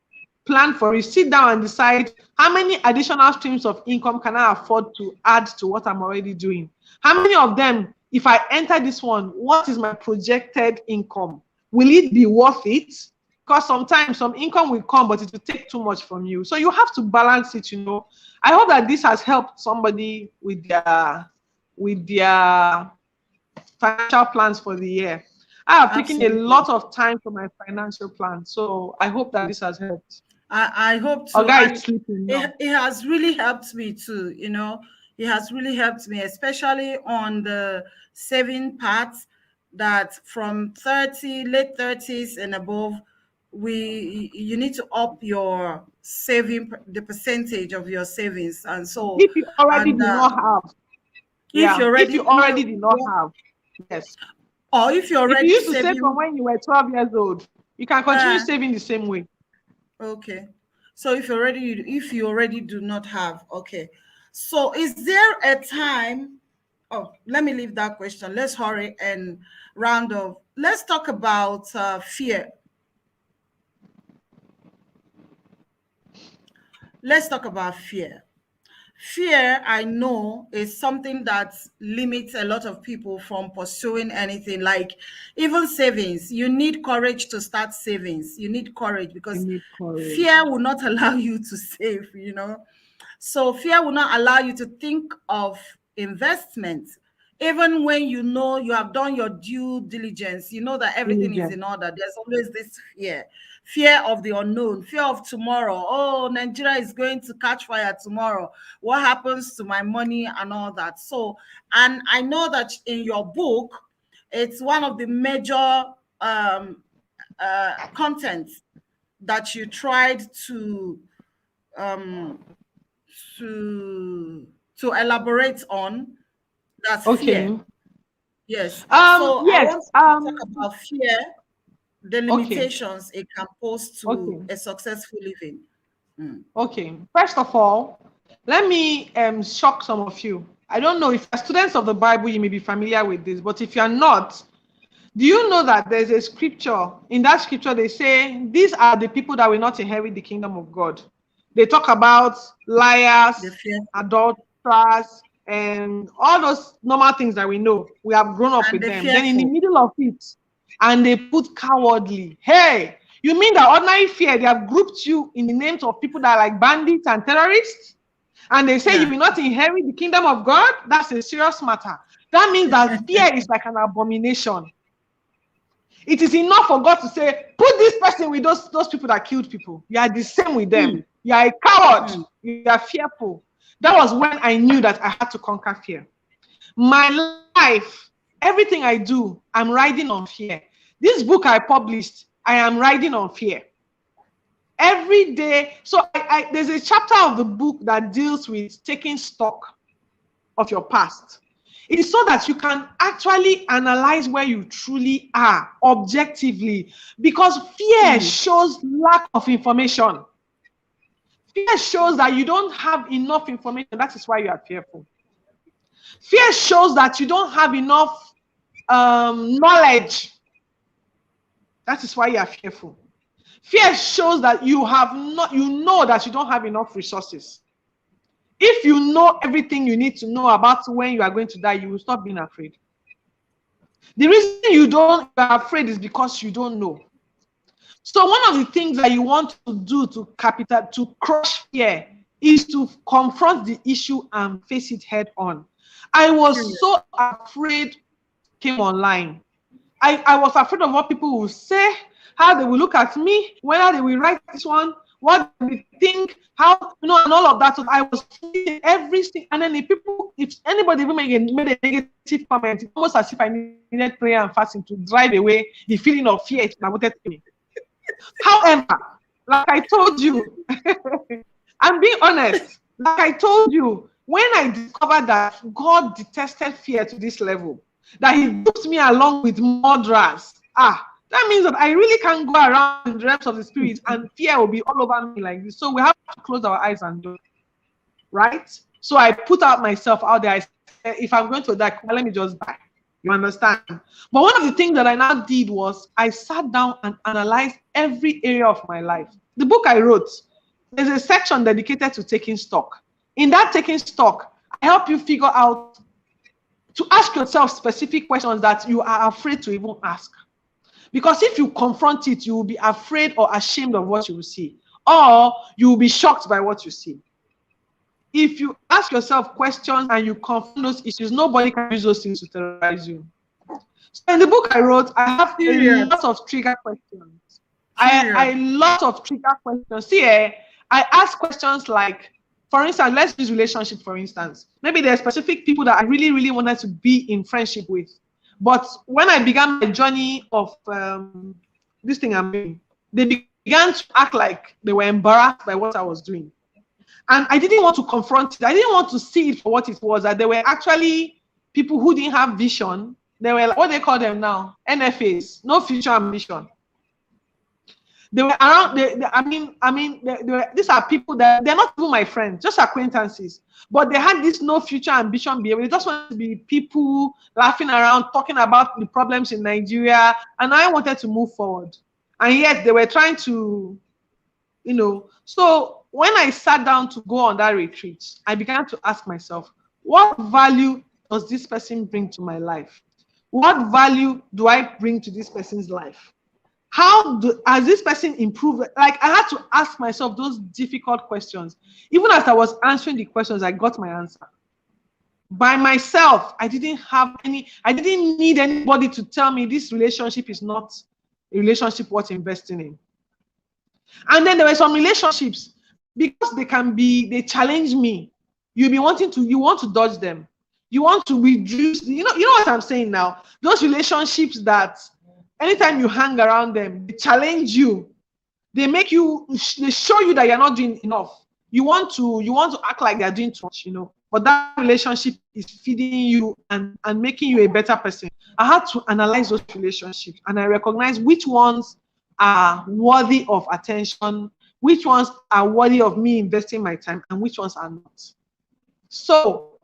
Plan for it. Sit down and decide, how many additional streams of income can I afford to add to what I'm already doing? How many of them, if I enter this one, what is my projected income? Will it be worth it? Because sometimes some income will come, but it will take too much from you. So you have to balance it, you know. I hope that this has helped somebody with their financial plans for the year. I have taken a lot of time for my financial plan, so I hope that this has helped. I hope to. It has really helped me too, you know. It has really helped me, especially on the saving part, that from late 30s and above, you need to up your saving, the percentage of your savings. And so if you already do not have, if you already did not have, yes. Or if you already used to save from when you were 12 years old, you can continue saving the same way. Okay. So if you already do not have, okay. So is there a time? Oh, let me leave that question. Let's hurry and round off. Let's talk about fear. Let's talk about fear. Fear, I know, is something that limits a lot of people from pursuing anything, like even savings. You need courage to start savings. You need courage because fear will not allow you to save, you know. So fear will not allow you to think of investment. Even when you know you have done your due diligence, you know that everything is in order. There's always this fear of the unknown, fear of tomorrow. Oh, Nigeria is going to catch fire tomorrow. What happens to my money and all that? So, and I know that in your book, it's one of the major contents that you tried to elaborate on. That's fear. Yes. So yes. I want to talk about fear, the limitations it can pose to a successful living. Okay. First of all, let me shock some of you. I don't know if you're students of the Bible, you may be familiar with this, but if you're not, do you know that there's a scripture? In that scripture, they say, these are the people that will not inherit the kingdom of God. They talk about liars, adulterers, and all those normal things that we know. We have grown up with them. Then in the middle of it, and they put cowardly. Hey, you mean that ordinary fear, they have grouped you in the names of people that are like bandits and terrorists? And they say you will not inherit the kingdom of God? That's a serious matter. That means that fear is like an abomination. It is enough for God to say, put this person with those people that killed people. You are the same with them. You are a coward. You are fearful. That was when I knew that I had to conquer fear. My life, everything I do, I'm riding on fear. This book I published, I am riding on fear. Every day. So there's a chapter of the book that deals with taking stock of your past. It is so that you can actually analyze where you truly are objectively, because fear shows lack of information. Fear shows that you don't have enough information. That is why you are fearful. Fear shows that you don't have enough knowledge. That is why you are fearful. Fear shows that you know that you don't have enough resources. If you know everything you need to know about when you are going to die, you will stop being afraid. The reason you are afraid is because you don't know. So one of the things that you want to do to crush fear is to confront the issue and face it head on. I was so afraid came online. I was afraid of what people will say, how they will look at me, whether they will write this one, what they think, how, and all of that. So I was feeling everything. And then if anybody even made a negative comment, it's almost as if I needed prayer and fasting to drive away the feeling of fear that wanted to me. However, like I told you, I'm being honest. Like I told you, when I discovered that God detested fear to this level, that He took me along with murderers, that means that I really can't go around in the realms of the spirit and fear will be all over me like this. So we have to close our eyes and do it, right? So I put out myself out there. I said, if I'm going to die, let me just die. You understand? But one of the things that I now did was I sat down and analyzed every area of my life. The book I wrote, there's a section dedicated to taking stock. In that taking stock, I help you figure out to ask yourself specific questions that you are afraid to even ask. Because if you confront it, you will be afraid or ashamed of what you will see, or you will be shocked by what you see. If you ask yourself questions and you confront those issues, nobody can use those things to terrorize you. So in the book I wrote, I have a lot of trigger questions. I lot of trigger questions. See, I ask questions like, for instance, let's use relationship, for instance. Maybe there are specific people that I really, really wanted to be in friendship with. But when I began my journey of this thing I'm doing, they began to act like they were embarrassed by what I was doing. And I didn't want to confront it. I didn't want to see it for what it was, that they were actually people who didn't have vision. They were, what they call them now, NFAs, no future ambition. They were around, these are people that they're not even my friends, just acquaintances. But they had this no future ambition behavior. They just wanted to be people laughing around, talking about the problems in Nigeria. And I wanted to move forward. And yet they were trying to, So when I sat down to go on that retreat, I began to ask myself, what value does this person bring to my life? What value do I bring to this person's life? Has this person improved? Like, I had to ask myself those difficult questions. Even as I was answering the questions, I got my answer. By myself, I didn't need anybody to tell me this relationship is not a relationship worth investing in. And then there were some relationships, because they challenge me. You want to dodge them. You want to reduce, you know what I'm saying now? Those relationships that anytime you hang around them, they challenge you. They show you that you're not doing enough. You want to act like they're doing too much, But that relationship is feeding you and making you a better person. I had to analyze those relationships, and I recognize which ones are worthy of attention, which ones are worthy of me investing my time, and which ones are not. So,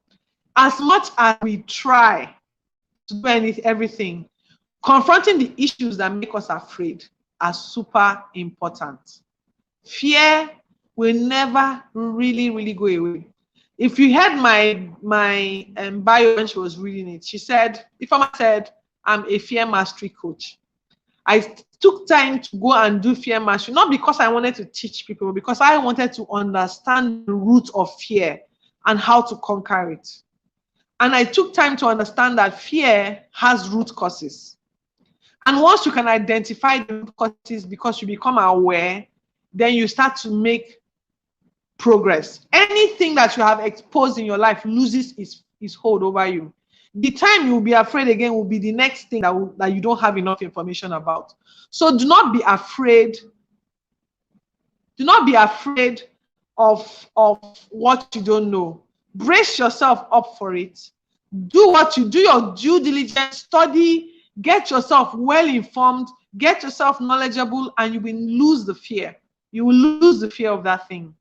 as much as we try to do everything, confronting the issues that make us afraid are super important. Fear will never really, really go away. If you heard my bio when she was reading it, Ifeoma said, I'm a fear mastery coach. I took time to go and do fear mastery, not because I wanted to teach people, but because I wanted to understand the root of fear and how to conquer it. And I took time to understand that fear has root causes. And once you can identify the root causes, because you become aware, then you start to make progress. Anything that you have exposed in your life loses its hold over you. The time you will be afraid again will be the next thing that you don't have enough information about. So do not be afraid. Do not be afraid of what you don't know. Brace yourself up for it. Do your due diligence, study, get yourself well informed, get yourself knowledgeable, and you will lose the fear. You will lose the fear of that thing.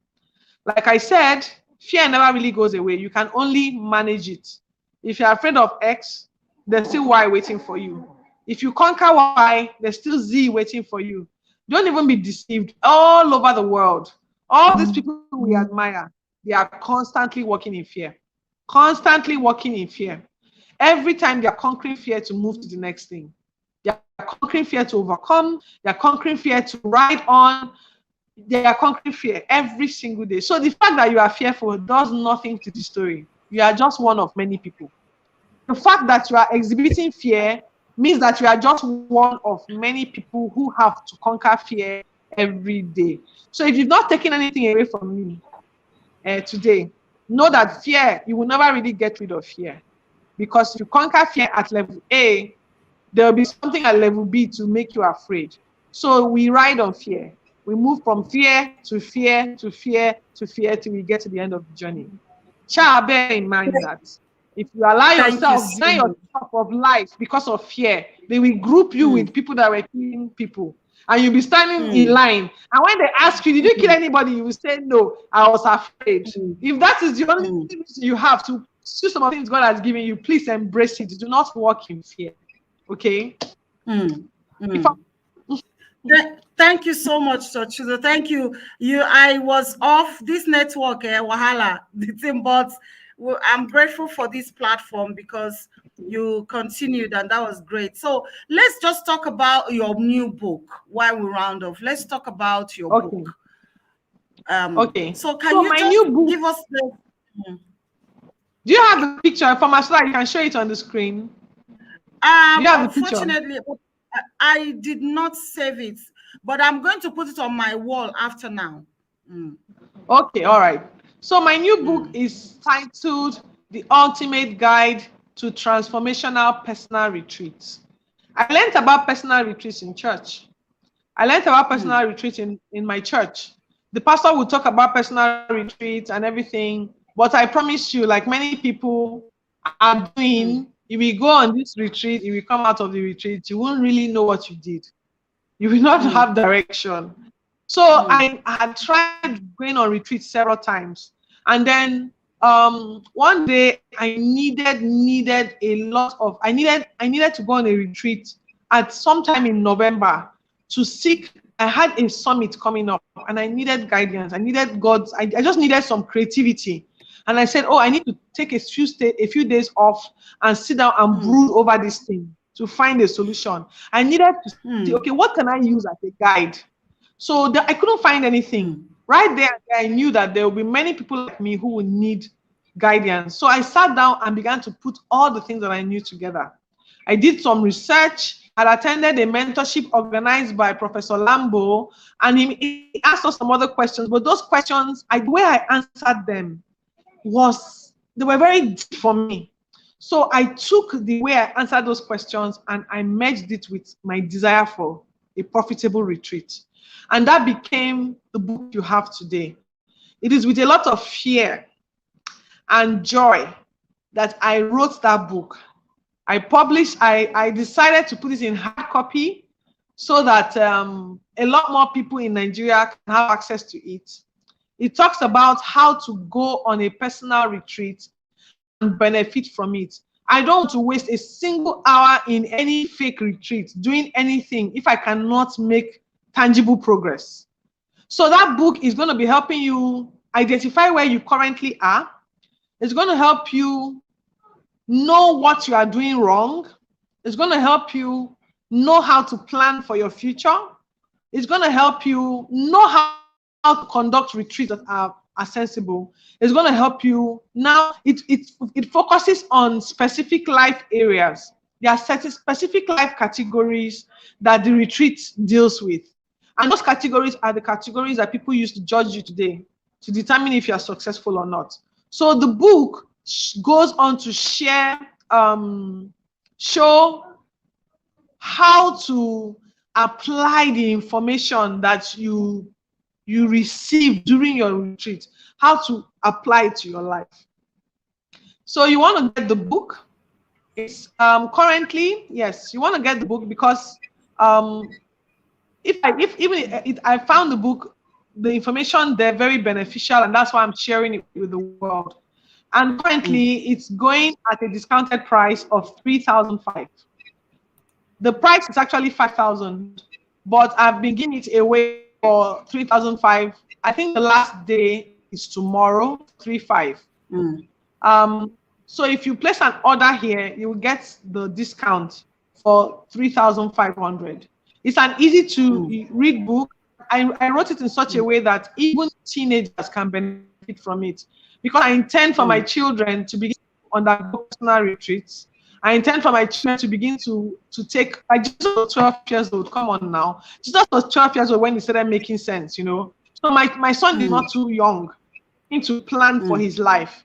Like I said, fear never really goes away. You can only manage it. If you're afraid of X, there's still Y waiting for you. If you conquer Y, there's still Z waiting for you. Don't even be deceived. All over the world, all these people we admire, they are constantly working in fear. Constantly working in fear. Every time they are conquering fear to move to the next thing. They are conquering fear to overcome. They are conquering fear to ride on. They are conquering fear every single day. So the fact that you are fearful does nothing to the story. You are just one of many people. The fact that you are exhibiting fear means that you are just one of many people who have to conquer fear every day. So if you've not taken anything away from me today, know that fear, you will never really get rid of fear. Because if you conquer fear at level A, there will be something at level B to make you afraid. So we ride on fear. We move from fear to fear to fear to fear till we get to the end of the journey. Shall bear in mind that if you allow yourself to deny yourself of life because of fear, they will group you with people that were killing people. And you'll be standing in line. And when they ask you, did you kill anybody? You will say, no, I was afraid. If that is the only reason you have to pursue some of the things God has given you, please embrace it. Do not walk in fear. Okay? If Thank you so much, Ochudo. Thank you. I was off this network, Wahala, the thing, but I'm grateful for this platform because you continued, and that was great. So let's just talk about your new book while we round off. Let's talk about your book. Okay. So can you my just new book, give us the? Do you have a picture from us so that you can show it on the screen? Do you have the picture? Unfortunately, I did not save it, but I'm going to put it on my wall after now. Okay, all right. So my new book is titled The Ultimate Guide to Transformational Personal Retreats. I learned about personal retreats in church. I learned about personal retreats in my church. The pastor would talk about personal retreats and everything, but I promise you, like many people are doing, if you go on this retreat, if you come out of the retreat, you won't really know what you did. You will not have direction. So I had tried going on retreat several times. And then one day I needed to go on a retreat at sometime in November to seek. I had a summit coming up and I needed guidance. I needed God's, I just needed some creativity. And I said, oh, I need to take a few days off and sit down and brood over this thing to find a solution. I needed to see, okay, what can I use as a guide? So I couldn't find anything. Right there, I knew that there will be many people like me who will need guidance. So I sat down and began to put all the things that I knew together. I did some research. I attended a mentorship organized by Professor Lambo, and he asked us some other questions. But those questions, the way I answered them they were very deep for me. So I took the way I answered those questions and I merged it with my desire for a profitable retreat. And that became the book you have today. It is with a lot of fear and joy that I wrote that book. I decided to put it in hard copy so that a lot more people in Nigeria can have access to it. It talks about how to go on a personal retreat and benefit from it. I don't want to waste a single hour in any fake retreat doing anything if I cannot make tangible progress. So that book is going to be helping you identify where you currently are. It's going to help you know what you are doing wrong. It's going to help you know how to plan for your future. It's going to help you know how to conduct retreats that are sensible. It's going to help you. Now, it focuses on specific life areas. There are certain specific life categories that the retreat deals with. And those categories are the categories that people use to judge you today, to determine if you are successful or not. So the book goes on to show how to apply the information that you receive during your retreat, how to apply it to your life. So you want to get the book. It's currently, yes, you want to get the book because I found the book, the information they're very beneficial, and that's why I'm sharing it with the world. And currently, it's going at a discounted price of $3,500. The price is actually $5,000, but I've been giving it away for $3,500. I think the last day is tomorrow, $3,500. So if you place an order here, you will get the discount for $3,500. It's an easy to read book. I wrote it in such a way that even teenagers can benefit from it, because I intend for my children to begin to undergo personal retreats. I intend for my children to begin to take. Jesus was 12 years old. Come on now. Jesus was 12 years old when he started making sense, you know. So my son is not too young to plan for his life.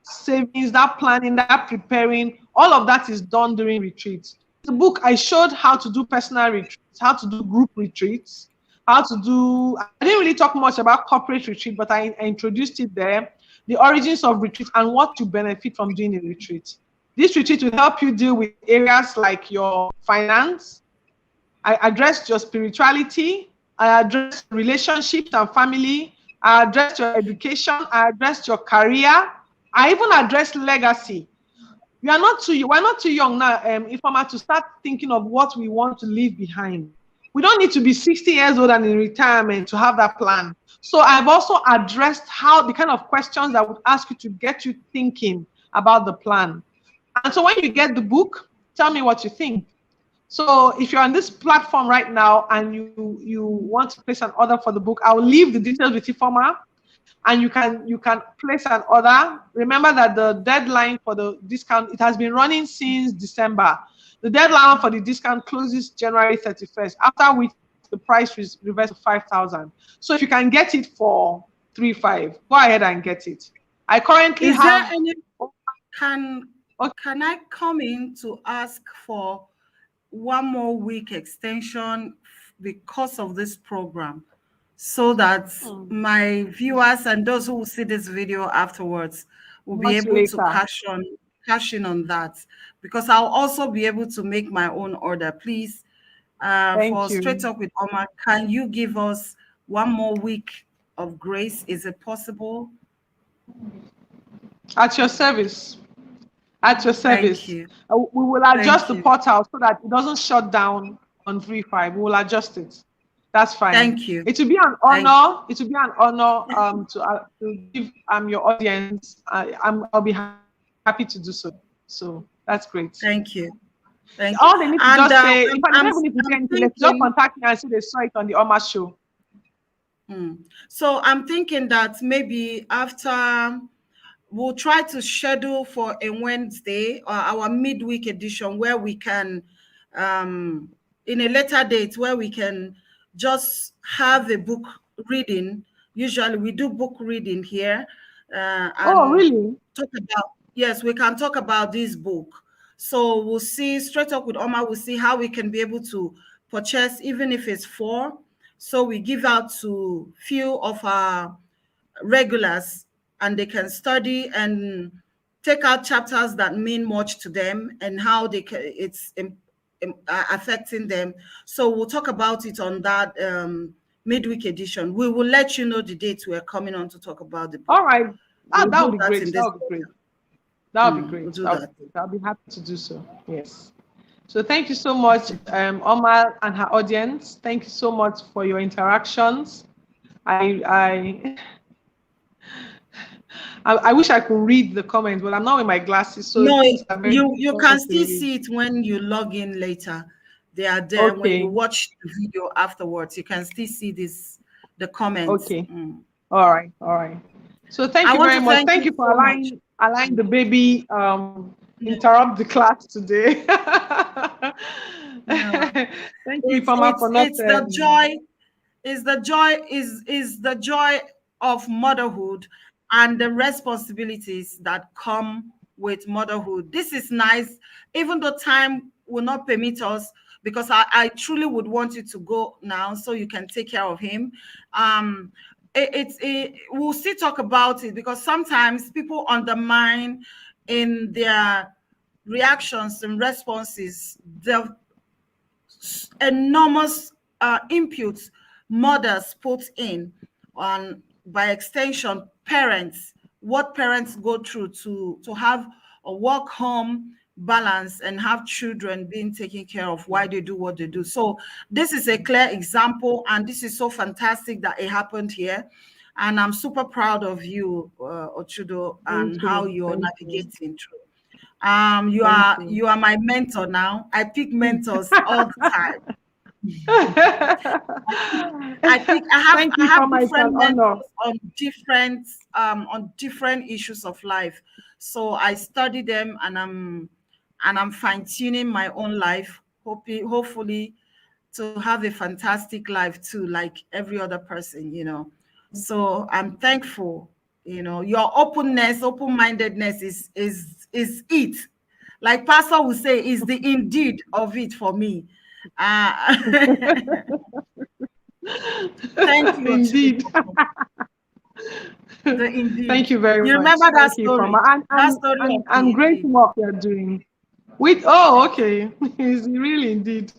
Savings, that planning, that preparing, all of that is done during retreats. The book, I showed how to do personal retreats, how to do group retreats, I didn't really talk much about corporate retreat, but I introduced it there, the origins of retreat and what to benefit from doing a retreat. This retreat will help you deal with areas like your finance. I addressed your spirituality. I addressed relationships and family. I addressed your education. I addressed your career. I even addressed legacy. We're not too young now, Ifeoma, to start thinking of what we want to leave behind. We don't need to be 60 years old and in retirement to have that plan. So I've also addressed how the kind of questions that would ask you to get you thinking about the plan. And so when you get the book, tell me what you think. So if you're on this platform right now and you want to place an order for the book, I'll leave the details with Ifeoma, and you can place an order. Remember that the deadline for the discount, it has been running since December. The deadline for the discount closes January 31st, after which the price reverts to 5,000. So if you can get it for 3,500, go ahead and get it. I currently have. Can I come in to ask for 1 more week extension because of this program, so that my viewers and those who will see this video afterwards will be able to cash in on that, because I'll also be able to make my own order. Please, for Straight Talk with Oma, can you give us 1 more week of grace? Is it possible? At your service. At your service. Thank you. We will adjust the portal so that it doesn't shut down on 3.5. We will adjust it. That's fine. Thank you. It will be an honor. It will be an honor to give your audience. I'll be happy to do so. So that's great. Thank you. Thank All they need to just say, if I I'm don't need to say anything, just contact me and say they saw it on the Oma show. So I'm thinking that maybe after, we'll try to schedule for a Wednesday or our midweek edition where we can, in a later date, where we can just have a book reading. Usually we do book reading here. Oh, really? Yes, we can talk about this book. So we'll see, Straight Up with Oma, we'll see how we can be able to purchase, even if it's 4. So we give out to few of our regulars, and they can study and take out chapters that mean much to them and how it's affecting them. So we'll talk about it on that midweek edition. We will let you know the dates we're coming on to talk about the book. All right. That would be great. That would be great. That would be great. We'll do that. I'll be happy to do so. Yes. So thank you so much, Oma and her audience. Thank you so much for your interactions. I wish I could read the comments, but I'm not with my glasses. So no, you can still see it when you log in later. They are there. Okay. When you watch the video afterwards, you can still see the comments. Okay. All right. So thank you very much. Thank you for allowing the baby interrupt the class today. Thank you, Ifeoma, for not. It's the joy of motherhood and the responsibilities that come with motherhood. This is nice, even though time will not permit us, because I truly would want you to go now so you can take care of him. We'll still talk about it, because sometimes people undermine in their reactions and responses the enormous inputs mothers put in, on by extension parents, what parents go through to have a work-home balance and have children being taken care of, why they do what they do. So this is a clear example, and this is so fantastic that it happened here. And I'm super proud of you, Ochudo, and how you're navigating through. You are my mentor now. I pick mentors all the time. I have different mentors on different issues of life. So I study them, and I'm fine-tuning my own life, hopefully to have a fantastic life too, like every other person, So I'm thankful, your openness, open-mindedness is it. Like Pastor would say, is the indeed of it for me. Thank you. Indeed. Indeed. Thank you very much. You remember that story? And great work you're doing. Okay. It's really indeed.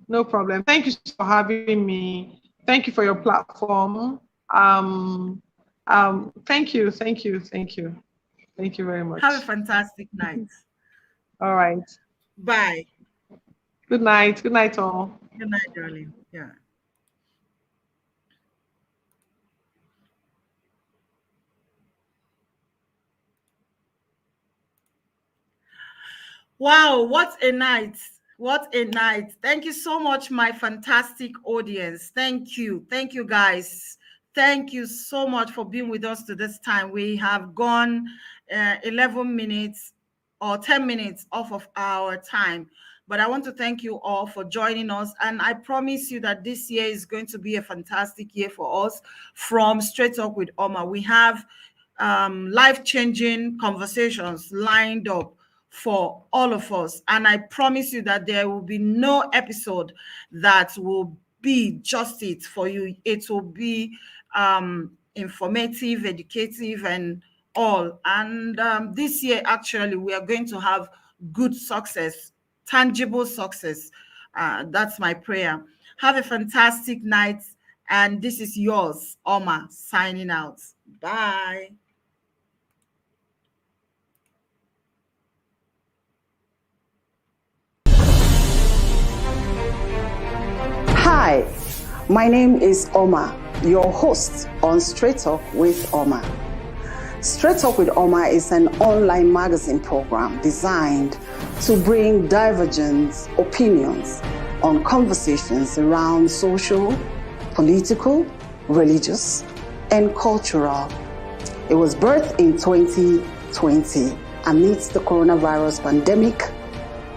No problem. Thank you for having me. Thank you for your platform. Thank you very Have a much. fantastic night. All right. Bye. Good night all. Good night, darling. Yeah. Wow, what a night. What a night. Thank you so much, my fantastic audience. Thank you. Thank you, guys. Thank you so much for being with us to this time. We have gone 11 minutes or 10 minutes off of our time. But I want to thank you all for joining us. And I promise you that this year is going to be a fantastic year for us from Straight Talk with Oma. We have life-changing conversations lined up for all of us. And I promise you that there will be no episode that will be just it for you. It will be informative, educative, and all. And this year, actually, we are going to have good success, tangible success. That's my prayer. Have a fantastic night. And this is yours, Oma, signing out. Bye. Hi, my name is Oma, your host on Straight Talk with Oma. Straight Talk with Oma is an online magazine program designed to bring divergent opinions on conversations around social, political, religious, and cultural. It was birthed in 2020 amidst the coronavirus pandemic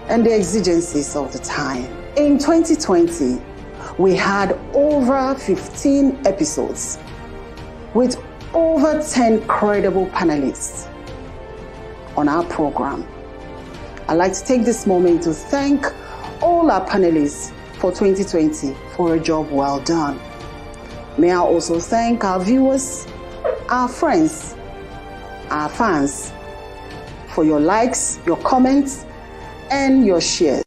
and the exigencies of the time. In 2020, we had over 15 episodes with over 10 credible panelists on our program. I'd like to take this moment to thank all our panelists for 2020 for a job well done. May I also thank our viewers, our friends, our fans for your likes, your comments, and your shares.